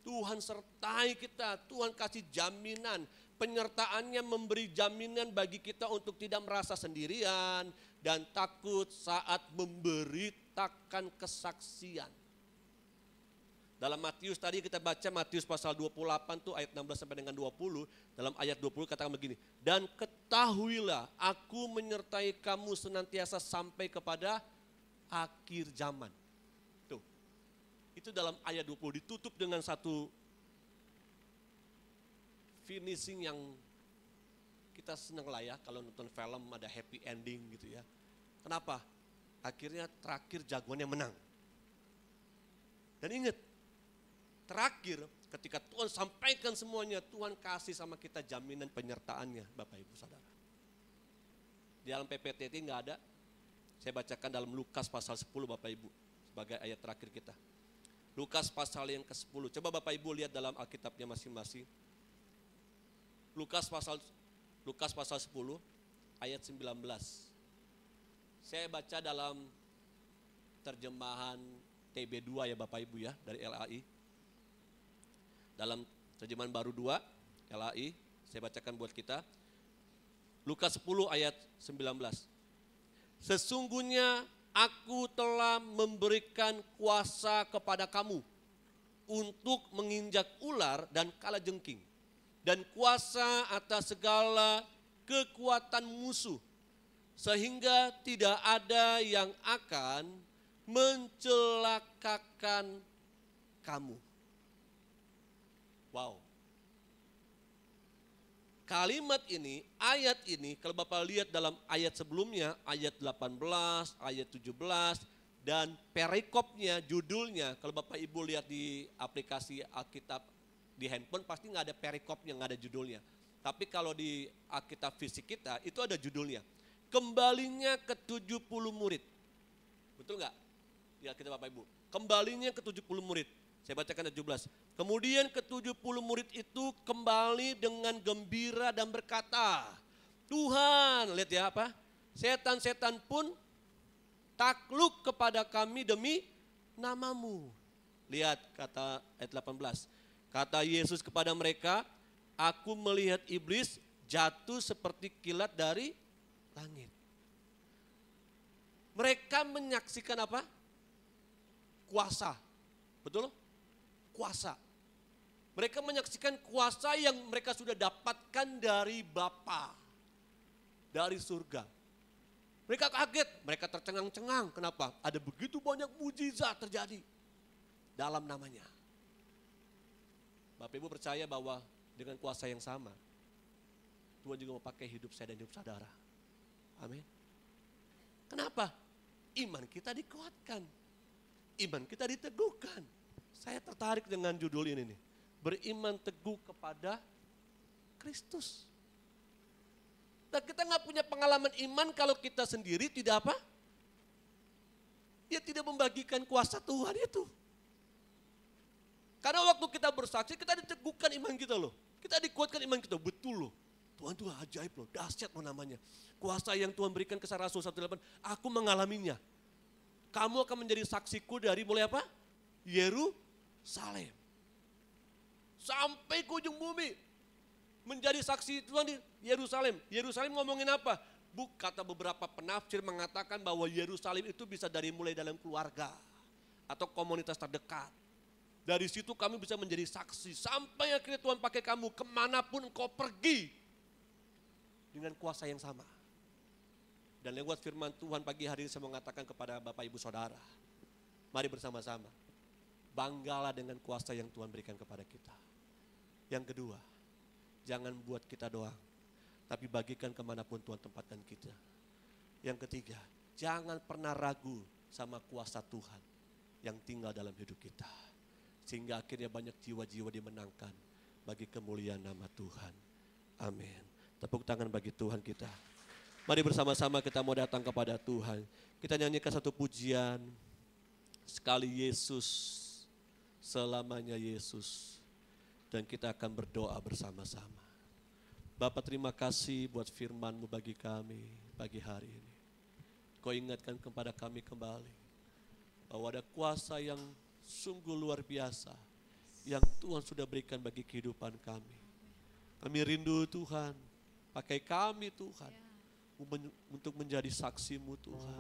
Tuhan sertai kita, Tuhan kasih jaminan. Penyertaannya memberi jaminan bagi kita untuk tidak merasa sendirian dan takut saat memberitakan kesaksian. Dalam Matius tadi kita baca Matius pasal 28 tuh ayat 16 sampai dengan 20. Dalam ayat 20 katakan begini. Dan ketahuilah aku menyertai kamu senantiasa sampai kepada akhir zaman. Tuh. Itu dalam ayat 20 ditutup dengan satu finishing yang kita senang lah ya. Kalau nonton film ada happy ending gitu ya. Kenapa? Akhirnya terakhir jagoannya menang. Dan ingat, terakhir ketika Tuhan sampaikan semuanya, Tuhan kasih sama kita jaminan penyertaannya Bapak Ibu Saudara. Di dalam PPTT nggak ada, saya bacakan dalam Lukas pasal 10 Bapak Ibu, sebagai ayat terakhir kita. Lukas pasal yang ke-10, coba Bapak Ibu lihat dalam Alkitabnya masing-masing. Lukas pasal 10 ayat 19. Saya baca dalam terjemahan TB2 ya Bapak Ibu ya, dari LAI. Dalam terjemahan baru 2, LAI, saya bacakan buat kita. Lukas 10 ayat 19. Sesungguhnya aku telah memberikan kuasa kepada kamu untuk menginjak ular dan kalajengking. Dan kuasa atas segala kekuatan musuh. Sehingga tidak ada yang akan mencelakakan kamu. Wow. Kalimat ini, ayat ini, kalau Bapak lihat dalam ayat sebelumnya, ayat 18, ayat 17, dan perikopnya, judulnya, kalau Bapak Ibu lihat di aplikasi Alkitab di handphone, pasti nggak ada perikopnya, nggak ada judulnya. Tapi kalau di Alkitab fisik kita, itu ada judulnya. Kembalinya ke 70 murid. Betul nggak? Ya kita Bapak Ibu. Kembalinya ke 70 murid. Saya bacakan ayat 17. Kemudian ke-70 murid itu kembali dengan gembira dan berkata, Tuhan, lihat ya apa? Setan-setan pun takluk kepada kami demi namamu. Lihat kata ayat 18. Kata Yesus kepada mereka, aku melihat iblis jatuh seperti kilat dari langit. Mereka menyaksikan apa? Kuasa. Betul? Kuasa. Mereka menyaksikan kuasa yang mereka sudah dapatkan dari Bapa, dari surga. Mereka kaget, mereka tercengang-cengang. Kenapa? Ada begitu banyak mujizat terjadi dalam namanya. Bapak Ibu percaya bahwa dengan kuasa yang sama, Tuhan juga mau pakai hidup saya dan hidup saudara. Amin. Kenapa? Iman kita dikuatkan. Iman kita diteguhkan. Saya tertarik dengan judul ini nih. Beriman teguh kepada Kristus. Dan kita nggak punya pengalaman iman kalau kita sendiri tidak apa? Dia tidak membagikan kuasa Tuhan itu. Karena waktu kita bersaksi, kita diteguhkan iman kita loh. Kita dikuatkan iman kita, betul loh. Tuhan itu ajaib loh, dahsyat loh namanya. Kuasa yang Tuhan berikan ke Rasul 1:8, aku mengalaminya. Kamu akan menjadi saksiku dari mulai apa? Yerusalem. Sampai ke ujung bumi. Menjadi saksi Tuhan di Yerusalem. Yerusalem ngomongin apa? Kata beberapa penafsir mengatakan bahwa Yerusalem itu bisa dari mulai dalam keluarga. Atau komunitas terdekat. Dari situ kami bisa menjadi saksi. Sampai akhirnya Tuhan pakai kamu kemanapun engkau pergi. Dengan kuasa yang sama. Dan lewat firman Tuhan pagi hari ini saya mengatakan kepada Bapak Ibu Saudara. Mari bersama-sama. Banggalah dengan kuasa yang Tuhan berikan kepada kita. Yang kedua, jangan buat kita doang. Tapi bagikan kemanapun Tuhan tempatkan kita. Yang ketiga, jangan pernah ragu sama kuasa Tuhan yang tinggal dalam hidup kita. Sehingga akhirnya banyak jiwa-jiwa dimenangkan bagi kemuliaan nama Tuhan. Amin. Tepuk tangan bagi Tuhan kita. Mari bersama-sama kita mau datang kepada Tuhan. Kita nyanyikan satu pujian. Sekali Yesus, selamanya Yesus. Dan kita akan berdoa bersama-sama. Bapa terima kasih buat firman-Mu bagi kami pagi hari ini. Kau ingatkan kepada kami kembali. Bahwa ada kuasa yang sungguh luar biasa. Yang Tuhan sudah berikan bagi kehidupan kami. Kami rindu Tuhan. Pakai kami Tuhan. Untuk menjadi saksi-Mu Tuhan.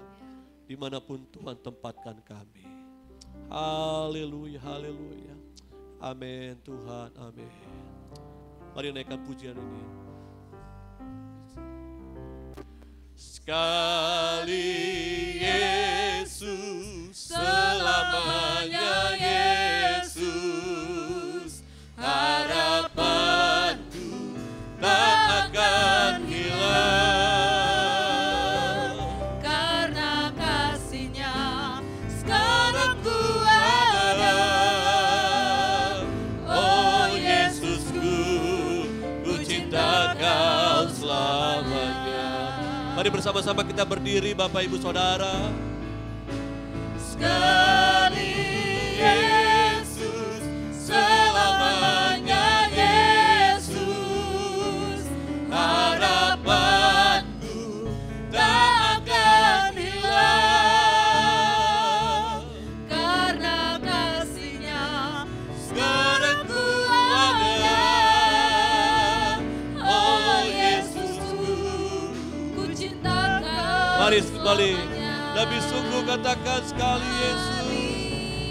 Dimanapun Tuhan tempatkan kami. Haleluya, haleluya. Amin Tuhan, amin. Mari naikkan pujian ini. Sekali Yesus, selamanya Yesus, harapanku tak akan hilang. Karena kasih-Nya sekarang ku ada. Oh Yesusku, ku cinta Kau selamanya. Mari bersama-sama kita berdiri Bapak Ibu Saudara. Sekali Yesus, selamanya Yesus, harapanku tak akan hilang. Karena kasih-Nya sekarang ku ada. Oh Yesusku, ku cinta Kau Mari kembali. selamanya. Lebih sungguh katakan sekali Yesus.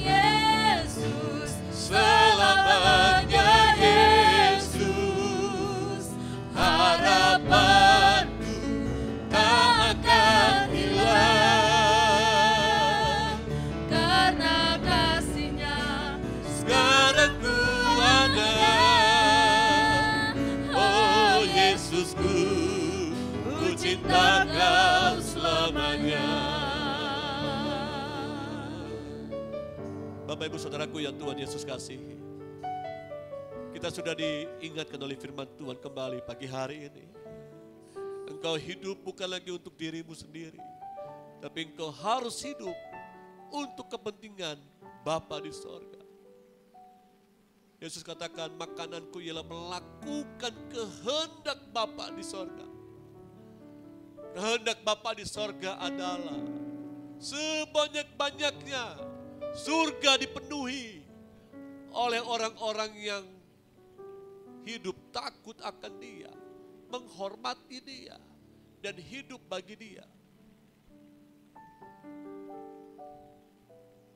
Yesus, selamanya Yesus, harapanku tak akan hilang. Karena kasih-Nya sekarang ku ada. Oh Yesusku, ku cinta Kau selamanya. Bapak Ibu Saudaraku yang Tuhan Yesus kasihi, kita sudah diingatkan oleh firman Tuhan kembali pagi hari ini. Engkau hidup bukan lagi untuk dirimu sendiri, tapi engkau harus hidup untuk kepentingan Bapa di sorga. Yesus katakan, makananku ialah melakukan kehendak Bapa di sorga. Kehendak Bapa di sorga adalah sebanyak-banyaknya surga dipenuhi oleh orang-orang yang hidup takut akan Dia, menghormati Dia, dan hidup bagi Dia.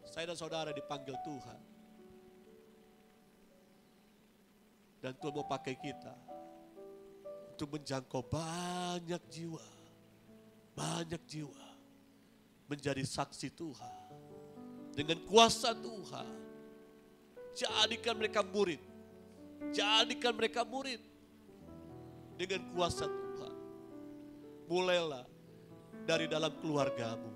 Saya dan saudara dipanggil Tuhan. Dan Tuhan mau pakai kita untuk menjangkau banyak jiwa menjadi saksi Tuhan. Dengan kuasa Tuhan, jadikan mereka murid. Jadikan mereka murid dengan kuasa Tuhan. Mulailah dari dalam keluargamu.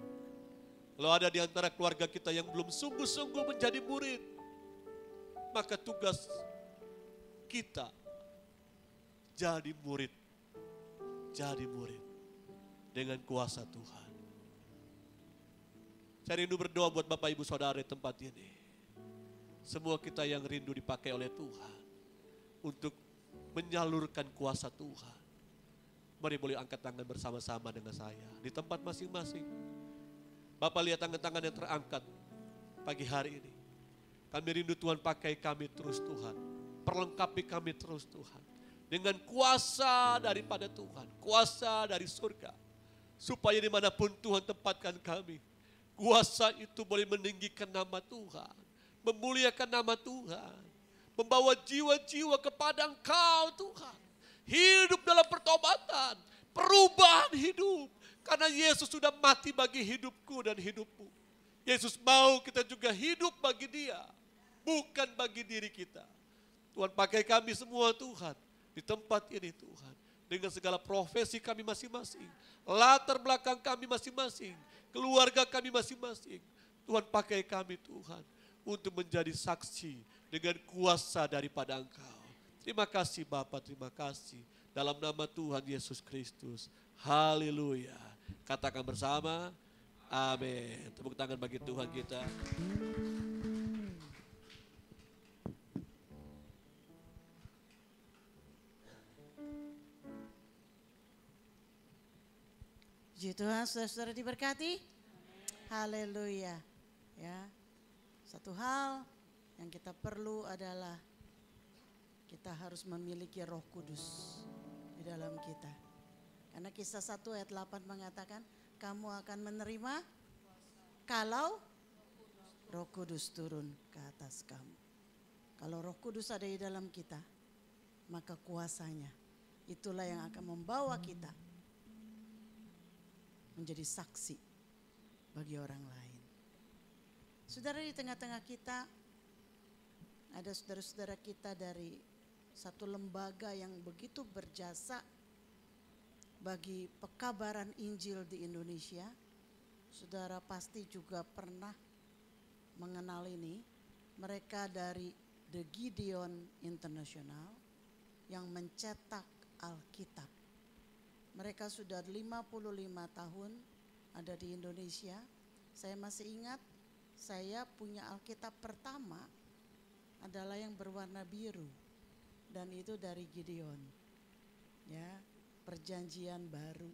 Kalau ada di antara keluarga kita yang belum sungguh-sungguh menjadi murid, maka tugas kita jadi murid. Jadi murid dengan kuasa Tuhan. Saya rindu berdoa buat Bapak Ibu Saudara di tempat ini. Semua kita yang rindu dipakai oleh Tuhan untuk menyalurkan kuasa Tuhan. Mari boleh angkat tangan bersama-sama dengan saya di tempat masing-masing. Bapak lihat tangan-tangan yang terangkat pagi hari ini. Kami rindu Tuhan pakai kami terus Tuhan. Perlengkapi kami terus Tuhan. Dengan kuasa daripada Tuhan. Kuasa dari surga. Supaya dimanapun Tuhan tempatkan kami. Kuasa itu boleh meninggikan nama Tuhan. Memuliakan nama Tuhan. Membawa jiwa-jiwa kepada Engkau Tuhan. Hidup dalam pertobatan. Perubahan hidup. Karena Yesus sudah mati bagi hidupku dan hidupmu. Yesus mau kita juga hidup bagi Dia. Bukan bagi diri kita. Tuhan pakai kami semua Tuhan. Di tempat ini Tuhan. Dengan segala profesi kami masing-masing. Latar belakang kami masing-masing. Keluarga kami masing-masing. Tuhan pakai kami Tuhan. Untuk menjadi saksi dengan kuasa daripada Engkau. Terima kasih Bapa, terima kasih. Dalam nama Tuhan Yesus Kristus. Haleluya. Katakan bersama. Amin. Tepuk tangan bagi Tuhan kita. Puji Tuhan, saudara-saudara diberkati. Haleluya. Ya. Satu hal yang kita perlu adalah kita harus memiliki Roh Kudus di dalam kita. Karena Kisah 1 ayat 8 mengatakan, kamu akan menerima kalau Roh Kudus turun ke atas kamu. Kalau Roh Kudus ada di dalam kita, maka kuasanya itulah yang akan membawa kita menjadi saksi bagi orang lain. Saudara, di tengah-tengah kita ada saudara-saudara kita dari satu lembaga yang begitu berjasa bagi pekabaran Injil di Indonesia. Saudara pasti juga pernah mengenal ini. Mereka dari The Gideon International yang mencetak Alkitab. Mereka sudah 55 tahun ada di Indonesia. Saya masih ingat, saya punya Alkitab pertama adalah yang berwarna biru. Dan itu dari Gideon. Ya, Perjanjian Baru.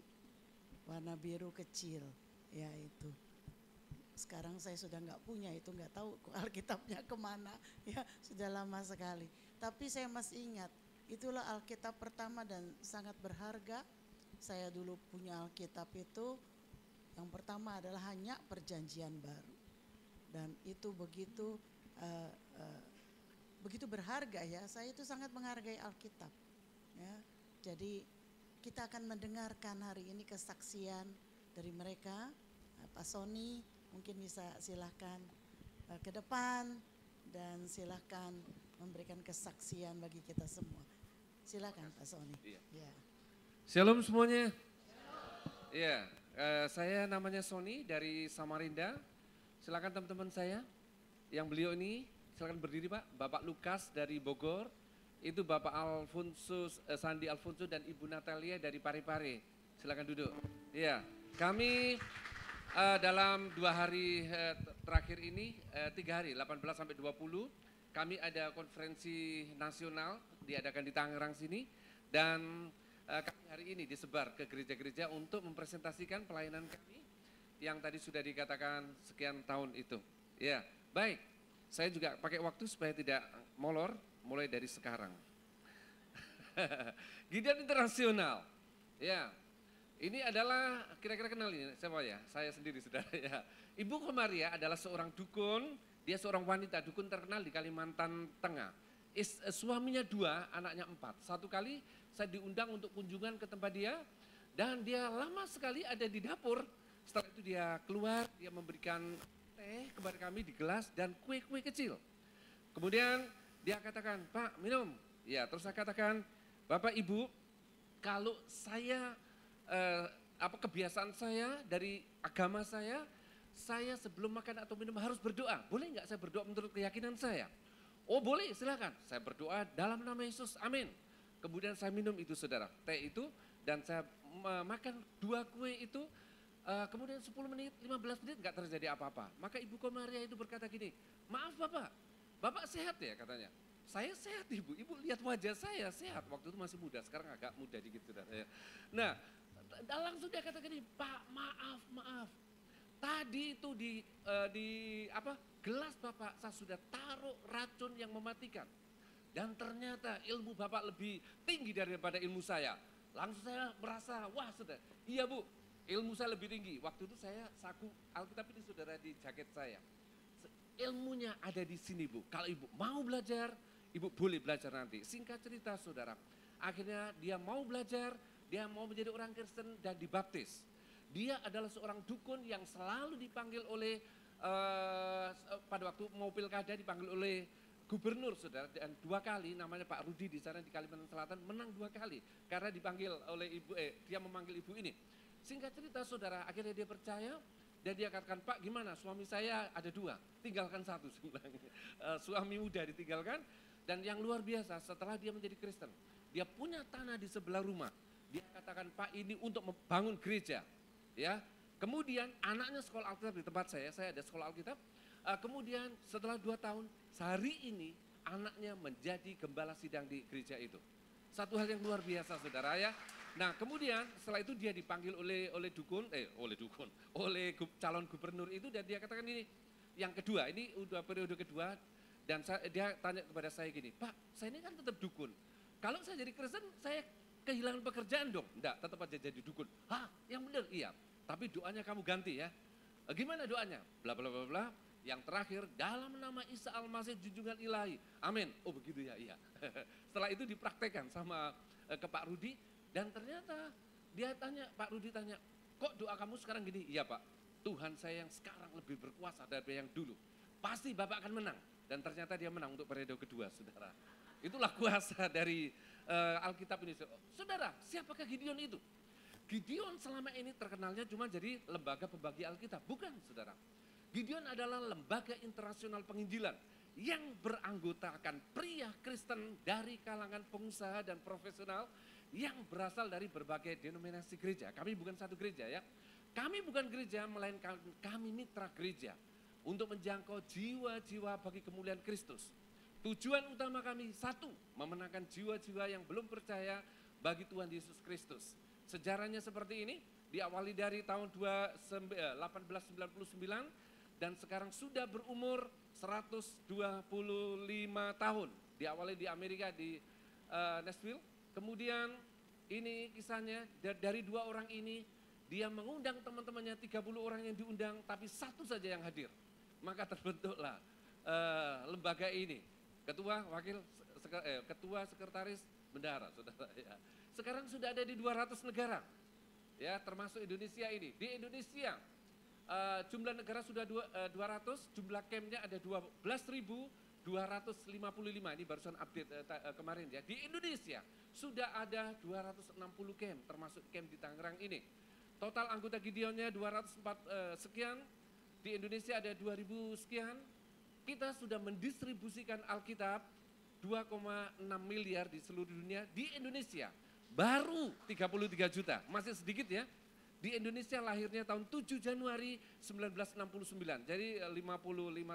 Warna biru kecil, ya itu. Sekarang saya sudah nggak punya itu, nggak tahu Alkitabnya kemana, ya sudah lama sekali. Tapi saya masih ingat, itulah Alkitab pertama dan sangat berharga. Saya dulu punya Alkitab itu, yang pertama adalah hanya Perjanjian Baru. Dan itu begitu begitu berharga ya, saya itu sangat menghargai Alkitab. Ya, jadi kita akan mendengarkan hari ini kesaksian dari mereka. Pak Sony mungkin bisa silahkan ke depan dan silahkan memberikan kesaksian bagi kita semua. Silakan Pak Sony. Iya. Ya. Shalom semuanya. Iya, saya namanya Sony dari Samarinda. Silakan teman-teman saya yang beliau ini, silakan berdiri Pak. Bapak Lukas dari Bogor, itu Bapak Alfonsus, Sandi Alfonso dan Ibu Natalia dari Parepare. Silakan duduk. Iya, kami dalam 2 hari terakhir ini, 3 hari, 18 sampai 20, kami ada konferensi nasional diadakan di Tangerang sini, dan kami hari ini disebar ke gereja-gereja untuk mempresentasikan pelayanan kami yang tadi sudah dikatakan sekian tahun itu. Ya, baik. Saya juga pakai waktu supaya tidak molor, mulai dari sekarang. Gideon Internasional. Ya. Ini adalah, kira-kira kenal ini siapa ya? Saya sendiri saudara ya. Ibu Komaria adalah seorang dukun, dia seorang wanita dukun terkenal di Kalimantan Tengah. Suaminya 2, anaknya 4. Satu kali saya diundang untuk kunjungan ke tempat dia, dan dia lama sekali ada di dapur. Setelah itu dia keluar, dia memberikan teh kepada kami di gelas dan kue-kue kecil. Kemudian dia katakan, Pak minum. Ya, terus saya katakan, Bapak Ibu, kalau saya kebiasaan saya dari agama saya sebelum makan atau minum harus berdoa. Boleh nggak saya berdoa menurut keyakinan saya? Oh boleh, silakan. Saya berdoa dalam nama Yesus, amin. Kemudian saya minum itu saudara, teh itu, dan saya makan 2 kue itu. Kemudian 10 menit, 15 menit nggak terjadi apa-apa. Maka Ibu Komaria itu berkata gini, maaf Bapak, Bapak sehat ya katanya. Saya sehat Ibu lihat wajah saya sehat. Waktu itu masih muda, sekarang agak muda dikit saudara ya. Nah, langsung dia kata gini, Pak maaf. Tadi itu di gelas Bapak saya sudah taruh racun yang mematikan. Dan ternyata ilmu Bapak lebih tinggi daripada ilmu saya. Langsung saya merasa, wah saudara, iya Bu, ilmu saya lebih tinggi. Waktu itu saya saku Alkitab ini saudara di jaket saya. Ilmunya ada di sini Bu. Kalau Ibu mau belajar, Ibu boleh belajar nanti. Singkat cerita saudara, akhirnya dia mau belajar, dia mau menjadi orang Kristen dan dibaptis. Dia adalah seorang dukun yang selalu dipanggil oleh, pada waktu mau pilkada dipanggil oleh gubernur saudara. Dan 2 kali namanya Pak Rudi di sana di Kalimantan Selatan menang 2 kali. Karena dipanggil oleh dia memanggil ibu ini. Singkat cerita saudara, akhirnya dia percaya. Dan dia katakan, Pak gimana suami saya ada 2, tinggalkan 1. Suami muda ditinggalkan. Dan yang luar biasa setelah dia menjadi Kristen, dia punya tanah di sebelah rumah. Dia katakan, Pak ini untuk membangun gereja. Ya, kemudian anaknya sekolah Alkitab di tempat saya ada sekolah Alkitab. Kemudian setelah 2 tahun, sehari ini anaknya menjadi gembala sidang di gereja itu. Satu hal yang luar biasa saudara ya. Nah kemudian setelah itu dia dipanggil oleh calon gubernur itu, dan dia katakan ini yang kedua, ini udah periode kedua, dan dia tanya kepada saya gini, Pak saya ini kan tetap dukun, kalau saya jadi Kristen saya kehilangan pekerjaan dong? Enggak, tetap aja jadi dukun. Hah yang benar? Iya, tapi doanya kamu ganti ya. Gimana doanya? Bla bla bla bla. Yang terakhir, dalam nama Isa Al-Masih junjungan ilahi. Amin. Oh begitu ya, iya. Setelah itu dipraktekkan sama ke Pak Rudi. Dan ternyata dia tanya, Pak Rudi tanya, kok doa kamu sekarang gini? Iya Pak, Tuhan saya yang sekarang lebih berkuasa daripada yang dulu. Pasti Bapak akan menang. Dan ternyata dia menang untuk periode kedua, saudara. Itulah kuasa dari Alkitab ini. Saudara, siapakah Gideon itu? Gideon selama ini terkenalnya cuma jadi lembaga pembagi Alkitab. Bukan, saudara. Gideon adalah lembaga internasional penginjilan yang beranggotakan pria Kristen dari kalangan pengusaha dan profesional yang berasal dari berbagai denominasi gereja. Kami bukan satu gereja ya. Kami bukan gereja, melainkan kami mitra gereja untuk menjangkau jiwa-jiwa bagi kemuliaan Kristus. Tujuan utama kami satu, memenangkan jiwa-jiwa yang belum percaya bagi Tuhan Yesus Kristus. Sejarahnya seperti ini, diawali dari tahun 1899 dan sekarang sudah berumur 125 tahun. Diawali di Amerika di Nashville. Kemudian ini kisahnya dari 2 orang ini, dia mengundang teman-temannya 30 orang yang diundang, tapi 1 saja yang hadir. Maka terbentuklah lembaga ini. Ketua, sekretaris, bendahara, saudara. Ya. Sekarang sudah ada di 200 negara, ya termasuk Indonesia ini. Di Indonesia jumlah negara sudah 200, jumlah campnya ada 12.255. Ini barusan update kemarin ya. Di Indonesia sudah ada 260 camp, termasuk camp di Tangerang ini. Total anggota Gideonnya 204 sekian. Di Indonesia ada 2.000 sekian. Kita sudah mendistribusikan Alkitab 2,6 miliar di seluruh dunia. Di Indonesia baru 33 juta, masih sedikit ya. Di Indonesia lahirnya tahun 7 Januari 1969. Jadi 55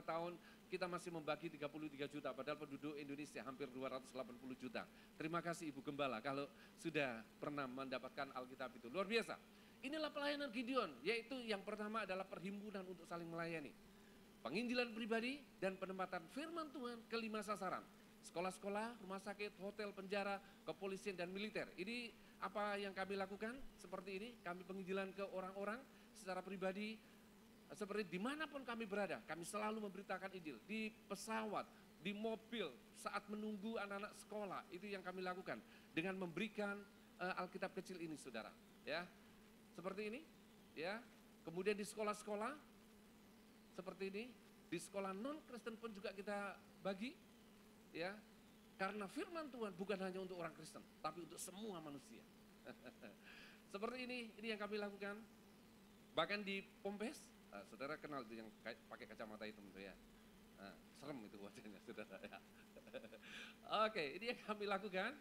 tahun kita masih membagi 33 juta. Padahal penduduk Indonesia hampir 280 juta. Terima kasih Ibu Gembala kalau sudah pernah mendapatkan Alkitab itu. Luar biasa. Inilah pelayanan Gideon, yaitu yang pertama adalah perhimpunan untuk saling melayani. Penginjilan pribadi dan penempatan firman Tuhan ke 5 sasaran. Sekolah-sekolah, rumah sakit, hotel, penjara, kepolisian dan militer. Ini apa yang kami lakukan seperti ini. Kami penginjilan ke orang-orang secara pribadi. Seperti dimanapun kami berada, kami selalu memberitakan Injil. Di pesawat, di mobil, saat menunggu anak-anak sekolah. Itu yang kami lakukan. Dengan memberikan Alkitab kecil ini saudara. Ya, seperti ini. Ya. Kemudian di sekolah-sekolah, seperti ini. Di sekolah non-Kristen pun juga kita bagi. Ya, karena firman Tuhan bukan hanya untuk orang Kristen, tapi untuk semua manusia. Seperti ini yang kami lakukan. Bahkan di Pompes, saudara kenal itu yang pakai kacamata hitam itu ya. Serem itu wajahnya saudara ya. Oke, ini yang kami lakukan.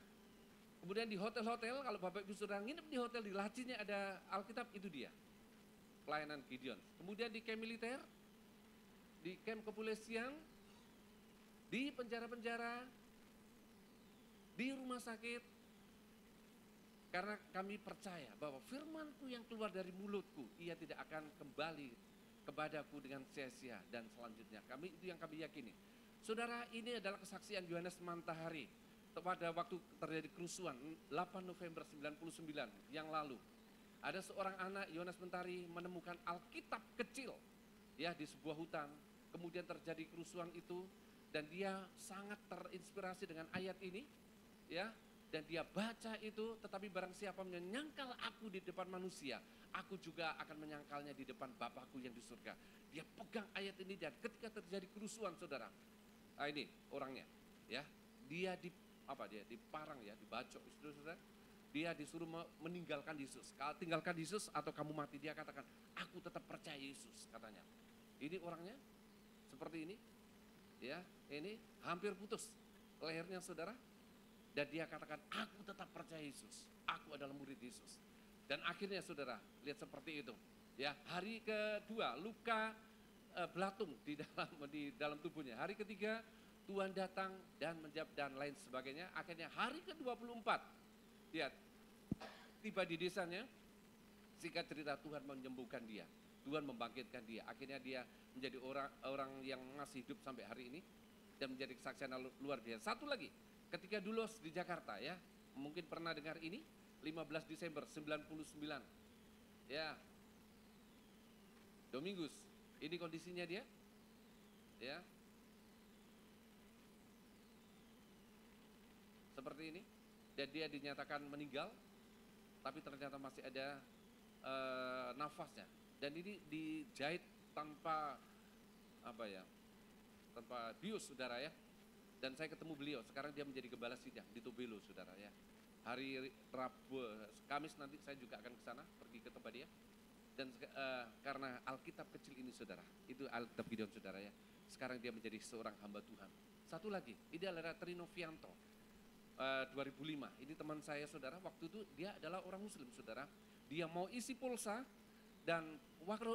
Kemudian di hotel-hotel, kalau Bapak Ibu saudara nginep di hotel, di lacinya ada Alkitab, itu dia. Pelayanan Gideon. Kemudian di camp militer, di camp kepolisian, di penjara-penjara, di rumah sakit, karena kami percaya bahwa firman-Ku yang keluar dari mulutku, ia tidak akan kembali kepadaku dengan sia-sia dan selanjutnya. Itu yang kami yakini. Saudara, ini adalah kesaksian Yohanes Mantahari pada waktu terjadi kerusuhan 8 November 99 yang lalu. Ada seorang anak Yohanes Mantahari menemukan Alkitab kecil ya di sebuah hutan. Kemudian terjadi kerusuhan itu. Dan dia sangat terinspirasi dengan ayat ini, ya. Dan dia baca itu, tetapi barang siapa menyangkal aku di depan manusia, aku juga akan menyangkalnya di depan Bapakku yang di surga. Dia pegang ayat ini dan ketika terjadi kerusuhan, saudara, ini orangnya, ya. Dia diparang ya, dibacok, saudara. Dia disuruh meninggalkan Yesus. Kalau tinggalkan Yesus atau kamu mati, dia katakan, aku tetap percaya Yesus, katanya. Ini orangnya seperti ini. Ya, ini hampir putus lehernya saudara. Dan dia katakan, aku tetap percaya Yesus. Aku adalah murid Yesus. Dan akhirnya saudara, lihat seperti itu. Ya, hari kedua luka belatung di dalam tubuhnya. Hari ketiga Tuhan datang dan menjawab dan lain sebagainya. Akhirnya hari ke-24, lihat, tiba di desanya. Singkat cerita, Tuhan menyembuhkan dia. Tuhan membangkitkan dia. Akhirnya dia menjadi orang yang masih hidup sampai hari ini dan menjadi kesaksian luar biasa. Satu lagi, ketika dulu di Jakarta ya, mungkin pernah dengar ini, 15 Desember 99. Ya. Domingus, ini kondisinya dia. Ya. Seperti ini. Dan dia dinyatakan meninggal, tapi ternyata masih ada nafasnya. Dan ini dijahit tanpa tanpa bius, saudara ya. Dan saya ketemu beliau, sekarang dia menjadi gembala sidang di Tobelo, saudara ya. Hari Rabu, Kamis nanti saya juga akan ke sana, pergi ke tempat dia. Dan karena Alkitab kecil ini, saudara, itu Alkitab Gideon, saudara ya. Sekarang dia menjadi seorang hamba Tuhan. Satu lagi, ini adalah Trinovianto, 2005. Ini teman saya, saudara, waktu itu dia adalah orang Muslim, saudara. Dia mau isi pulsa, dan waktu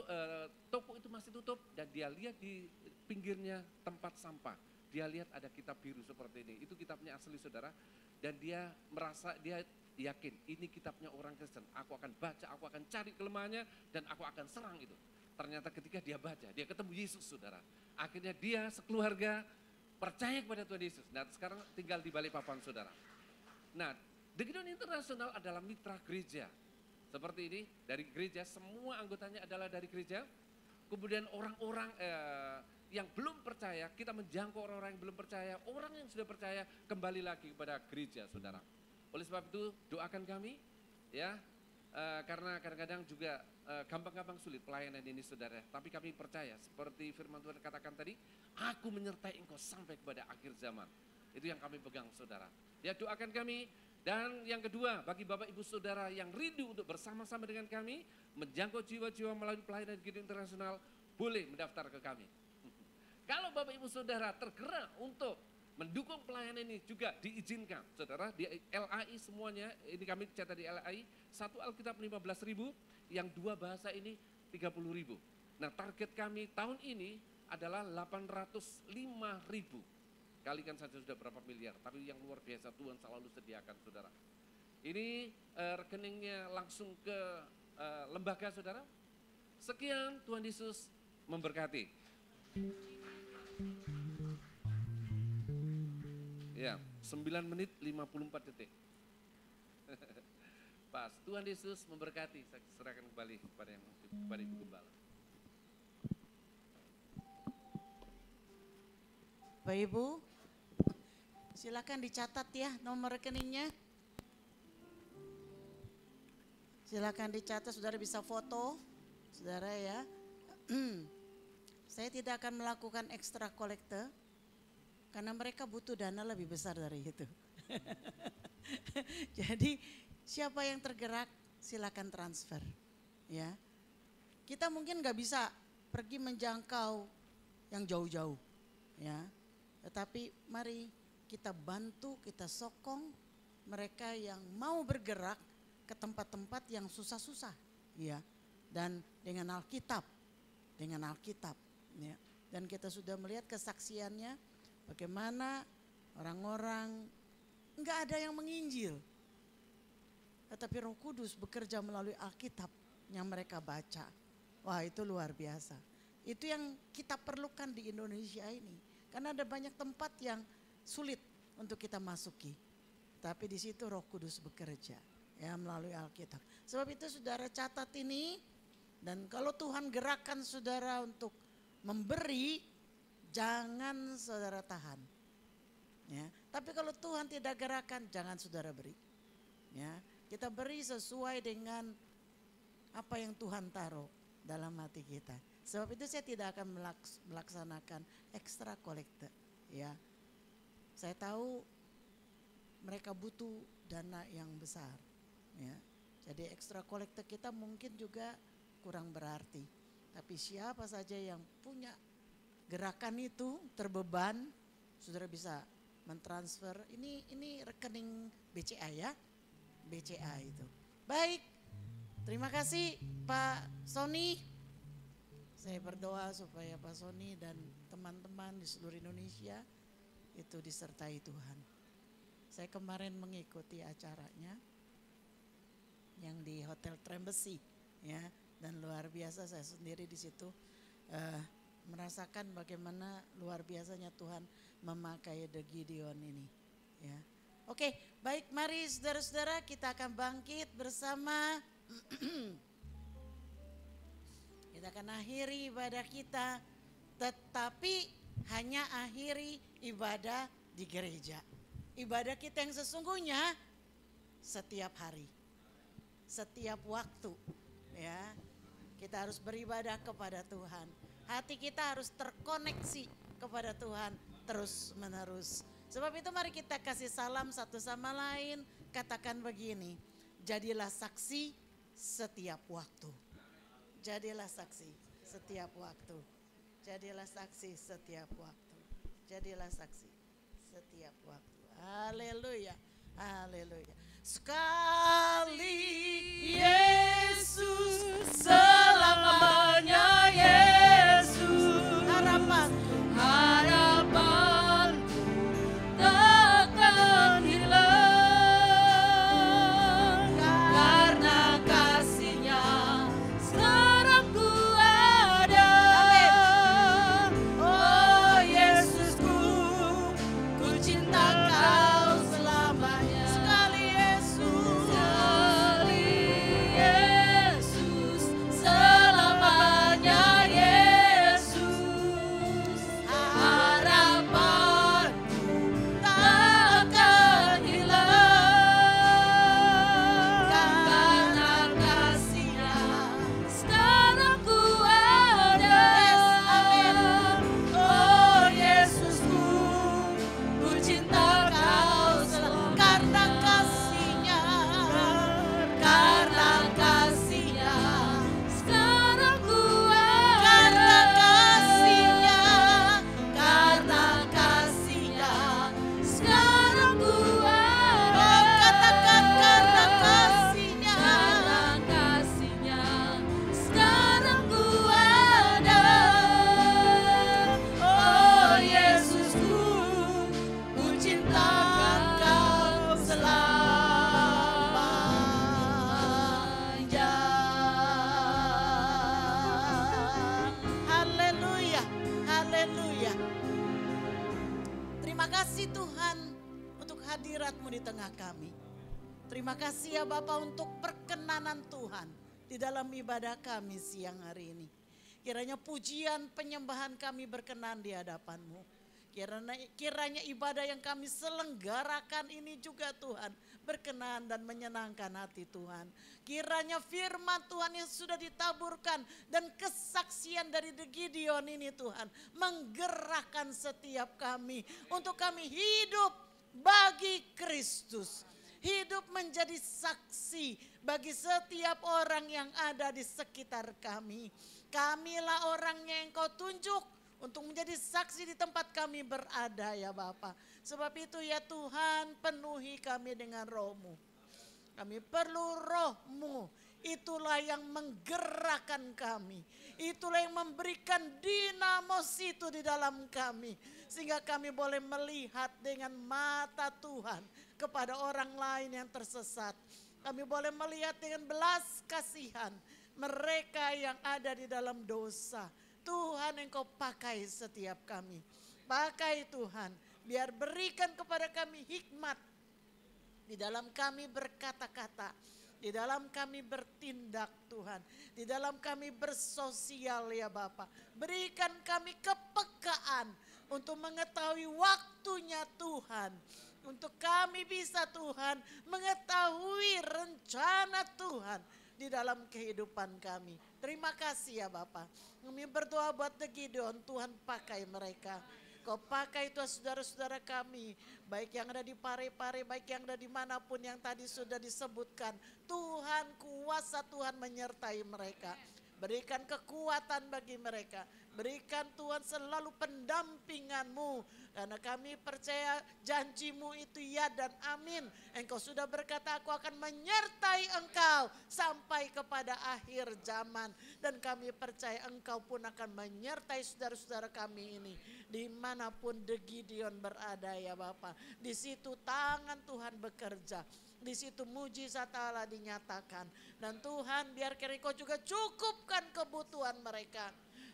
toko itu masih tutup, dan dia lihat di pinggirnya tempat sampah. Dia lihat ada kitab biru seperti ini. Itu kitabnya asli, saudara. Dan dia merasa, dia yakin ini kitabnya orang Kristen. Aku akan baca, aku akan cari kelemahannya, dan aku akan serang itu. Ternyata ketika dia baca, dia ketemu Yesus, saudara. Akhirnya dia sekeluarga percaya kepada Tuhan Yesus. Nah, sekarang tinggal di Balikpapan, saudara. Nah, The Gideon International adalah mitra gereja. Seperti ini, dari gereja, semua anggotanya adalah dari gereja. Kemudian orang-orang yang belum percaya, kita menjangkau orang-orang yang belum percaya, orang yang sudah percaya kembali lagi kepada gereja, saudara. Oleh sebab itu, doakan kami, ya, karena kadang-kadang juga gampang-gampang sulit pelayanan ini, saudara. Tapi kami percaya, seperti firman Tuhan katakan tadi, aku menyertai engkau sampai kepada akhir zaman. Itu yang kami pegang, saudara. Ya, doakan kami. Dan yang kedua, bagi Bapak Ibu Saudara yang rindu untuk bersama-sama dengan kami, menjangkau jiwa-jiwa melalui pelayanan Gideon Internasional, boleh mendaftar ke kami. Kalau Bapak Ibu Saudara tergerak untuk mendukung pelayanan ini juga diizinkan, saudara, di LAI semuanya, ini kami catat di LAI, satu Alkitab 15.000, yang dua bahasa ini 30.000. Nah, target kami tahun ini adalah 805.000. Kalikan saja sudah berapa miliar, tapi yang luar biasa Tuhan selalu sediakan, saudara. Ini rekeningnya langsung ke lembaga, saudara. Sekian, Tuhan Yesus memberkati. Ya, 9 menit 54 detik. Pas, Tuhan Yesus memberkati. Saya serahkan kembali kepada Ibu Gembala. Bapak Ibu, silakan dicatat ya nomor rekeningnya. Silakan dicatat, saudara bisa foto, saudara ya. Saya tidak akan melakukan ekstra kolektor karena mereka butuh dana lebih besar dari itu. Jadi siapa yang tergerak silakan transfer, ya. Kita mungkin nggak bisa pergi menjangkau yang jauh-jauh, ya. Tetapi mari kita bantu, kita sokong mereka yang mau bergerak ke tempat-tempat yang susah-susah, ya. Dan dengan Alkitab, ya. Dan kita sudah melihat kesaksiannya, bagaimana orang-orang enggak ada yang menginjil, tetapi Roh Kudus bekerja melalui Alkitab yang mereka baca. Wah, itu luar biasa. Itu yang kita perlukan di Indonesia ini. Karena ada banyak tempat yang sulit untuk kita masuki. Tapi di situ Roh Kudus bekerja, ya, melalui Alkitab. Sebab itu saudara catat ini, dan kalau Tuhan gerakkan saudara untuk memberi, jangan saudara tahan. Ya, tapi kalau Tuhan tidak gerakan, jangan saudara beri. Ya, kita beri sesuai dengan apa yang Tuhan taruh dalam hati kita. Sebab itu saya tidak akan melaksanakan ekstra kolektor. Ya, saya tahu mereka butuh dana yang besar. Ya, jadi ekstra kolektor kita mungkin juga kurang berarti. Tapi siapa saja yang punya gerakan itu terbeban, saudara bisa mentransfer. Ini rekening BCA, ya, BCA itu. Baik, terima kasih Pak Sony. Saya berdoa supaya Pak Sony dan teman-teman di seluruh Indonesia itu disertai Tuhan. Saya kemarin mengikuti acaranya yang di Hotel Trembesi, ya, dan luar biasa saya sendiri di situ merasakan bagaimana luar biasanya Tuhan memakai The Gideon ini, ya. Oke, baik, mari saudara-saudara kita akan bangkit bersama. Kita akan akhiri ibadah kita, tetapi hanya akhiri ibadah di gereja. Ibadah kita yang sesungguhnya setiap hari, setiap waktu, ya. Kita harus beribadah kepada Tuhan. Hati kita harus terkoneksi kepada Tuhan terus menerus. Sebab itu mari kita kasih salam satu sama lain. Katakan begini, jadilah saksi setiap waktu. Jadilah saksi setiap waktu. Jadilah saksi setiap waktu. Jadilah saksi setiap waktu. Haleluya. Haleluya. Sekali Yesus, Selamanya Yesus, harapanku. harapanku takkan hilang. Karena kasih-Nya sekarang ku ada. Oh Yesusku, ku cinta Kau selamanya. Sekali Yesus, Sekali Yesus, selamanya Yesus, harapanku takkan hilang. Karena kasih-Nya sekarang ku ada. Oh Yesusku, ku cinta Kau selalu. karena kasih-Nya, Karena kasih-Nya sekarang ku karena ada. kasih-Nya, Karena kasih-Nya sekarang ku ada. oh katakan karena kasih-Nya, Karena kasih-Nya sekarang ku ada. Oh Yesusku, ku cinta Kau selamanya. haleluya, haleluya. Terima kasih Tuhan untuk hadirat-Mu di tengah kami. Terima kasih ya Bapa untuk perkenanan Tuhan di dalam ibadah kami siang hari ini. Kiranya pujian penyembahan kami berkenan di hadapan-Mu. Kiranya ibadah yang kami selenggarakan ini juga Tuhan berkenan dan menyenangkan hati Tuhan. Kiranya firman Tuhan yang sudah ditaburkan dan kesaksian dari The Gideon ini Tuhan menggerakkan setiap kami untuk kami hidup bagi Kristus. Hidup menjadi saksi bagi setiap orang yang ada di sekitar kami. Kamilah orangnya yang Kau tunjuk untuk menjadi saksi di tempat kami berada ya Bapa. Sebab itu ya Tuhan, penuhi kami dengan Roh-Mu. Kami perlu Roh-Mu. Itulah yang menggerakkan kami. Itulah yang memberikan dinamos itu di dalam kami. Sehingga kami boleh melihat dengan mata Tuhan kepada orang lain yang tersesat. Kami boleh melihat dengan belas kasihan mereka yang ada di dalam dosa. Tuhan, Engkau pakai setiap kami. Pakai Tuhan, biar berikan kepada kami hikmat di dalam kami berkata-kata, di dalam kami bertindak Tuhan, di dalam kami bersosial ya Bapa. Berikan kami kepekaan untuk mengetahui waktunya Tuhan. Untuk kami bisa Tuhan mengetahui rencana Tuhan di dalam kehidupan kami. Terima kasih ya Bapa. Kami berdoa buat The Gideon, Tuhan pakai mereka. Kau pakai Tuhan saudara-saudara kami, baik yang ada di Pare-Pare, baik yang ada dimanapun yang tadi sudah disebutkan. Tuhan, kuasa Tuhan menyertai mereka. Berikan kekuatan bagi mereka. Berikan Tuhan selalu pendampingan-Mu. Karena kami percaya janji-Mu itu ya dan amin. Engkau sudah berkata, aku akan menyertai Engkau sampai kepada akhir zaman. Dan kami percaya Engkau pun akan menyertai saudara-saudara kami ini. Dimanapun The Gideon berada ya Bapa. Di situ tangan Tuhan bekerja. Di situ mujizat Allah dinyatakan. Dan Tuhan biar Engkau juga cukupkan kebutuhan mereka.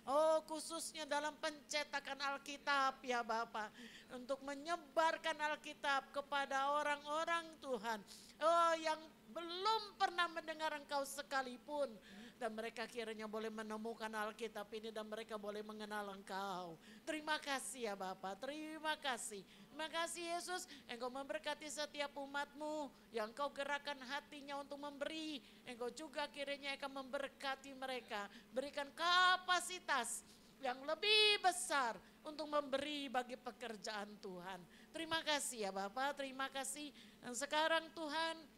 Oh khususnya dalam pencetakan Alkitab ya Bapa. Untuk menyebarkan Alkitab kepada orang-orang Tuhan. Oh yang belum pernah mendengar Engkau sekalipun. Dan mereka kiranya boleh menemukan Alkitab ini dan mereka boleh mengenal Engkau. Terima kasih ya Bapa, terima kasih. Terima kasih Yesus, Engkau memberkati setiap umat-Mu yang Engkau gerakkan hatinya untuk memberi. Engkau juga kiranya akan memberkati mereka. Berikan kapasitas yang lebih besar untuk memberi bagi pekerjaan Tuhan. Terima kasih ya Bapa, terima kasih. Dan sekarang Tuhan,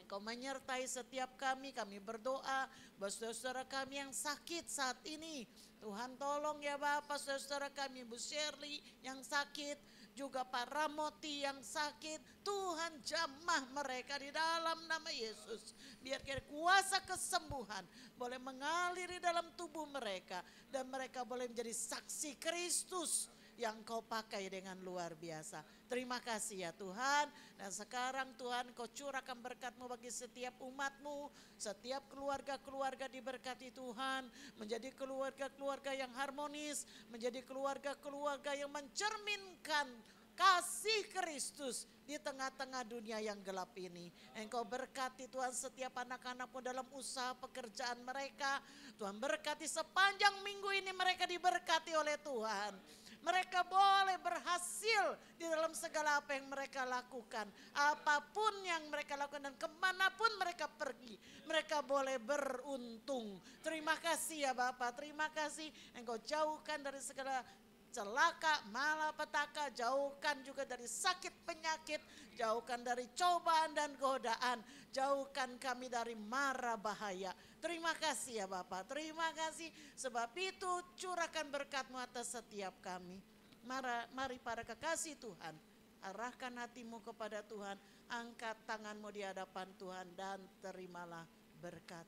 Engkau menyertai setiap kami berdoa buat saudara kami yang sakit saat ini. Tuhan tolong ya Bapak saudara kami, Bu Shirley yang sakit, juga Pak Ramoti yang sakit. Tuhan jamah mereka di dalam nama Yesus. Biar kuasa kesembuhan boleh mengalir di dalam tubuh mereka. Dan mereka boleh menjadi saksi Kristus yang Kau pakai dengan luar biasa. Terima kasih ya Tuhan. Dan sekarang Tuhan Kau curahkan berkat-Mu bagi setiap umat-Mu. Setiap keluarga-keluarga diberkati Tuhan. Menjadi keluarga-keluarga yang harmonis. Menjadi keluarga-keluarga yang mencerminkan kasih Kristus di tengah-tengah dunia yang gelap ini. Engkau berkati Tuhan setiap anak-anak-Mu dalam usaha pekerjaan mereka. Tuhan berkati sepanjang minggu ini mereka diberkati oleh Tuhan. Mereka boleh berhasil di dalam segala apa yang mereka lakukan. Apapun yang mereka lakukan dan kemanapun mereka pergi. Mereka boleh beruntung. Terima kasih ya Bapak, terima kasih. Engkau jauhkan dari segala celaka, malapetaka, jauhkan juga dari sakit penyakit, jauhkan dari cobaan dan godaan, jauhkan kami dari mara bahaya. Terima kasih ya Bapak, terima kasih. Sebab itu curahkan berkat-Mu atas setiap kami. Mari para kekasih Tuhan, arahkan hatimu kepada Tuhan, angkat tanganmu di hadapan Tuhan dan terimalah berkat.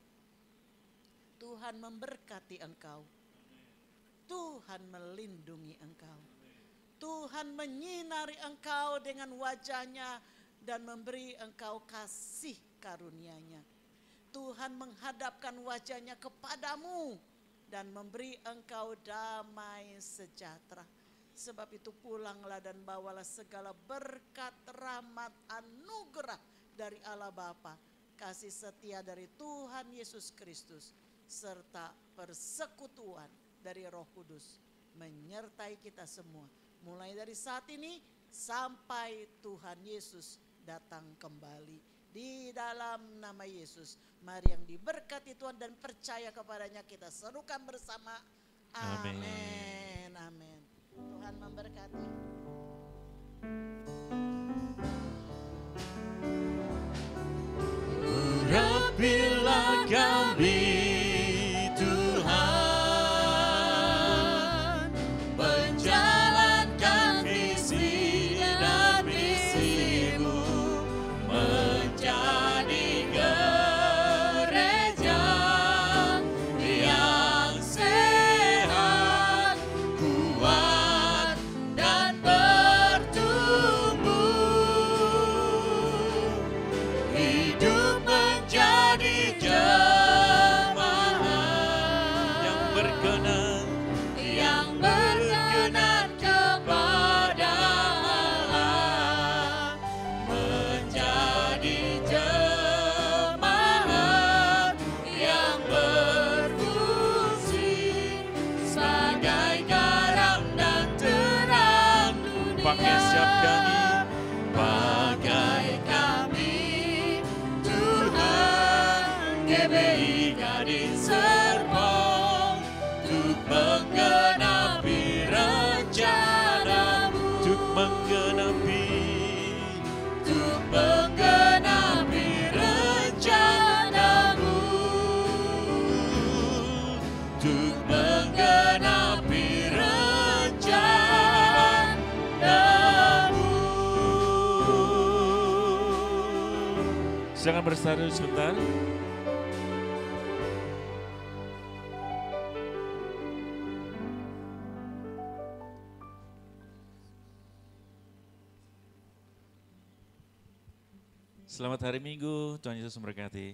Tuhan memberkati engkau. Tuhan melindungi engkau. Tuhan menyinari engkau dengan wajah-Nya dan memberi engkau kasih karunia-Nya. Tuhan menghadapkan wajah-Nya kepadamu dan memberi engkau damai sejahtera. Sebab itu pulanglah dan bawalah segala berkat, rahmat, anugerah dari Allah Bapa, kasih setia dari Tuhan Yesus Kristus, serta persekutuan dari Roh Kudus menyertai kita semua. Mulai dari saat ini sampai Tuhan Yesus datang kembali. Di dalam nama Yesus, mari yang diberkati Tuhan dan percaya kepadanya kita serukan bersama. Amin. Amin. Tuhan memberkati. Urapilah kami Tuhan, menjalankan visi dan misi-Mu, menjadi gereja yang sehat, kuat dan bertumbuh, hidup menjadi jemaat yang berkenan kepada Allah, menjadi jemaat yang berfungsi sebagai garam dan terang dunia. Pakai siap kami, Tuhan, GBI Gading Serpong, untuk menggenapi rencana-Mu, untuk menggenapi rencana-Mu, untuk menggenapi rencana-Mu. Silakan bersatu sebentar. Selamat hari Minggu, Tuhan Yesus memberkati.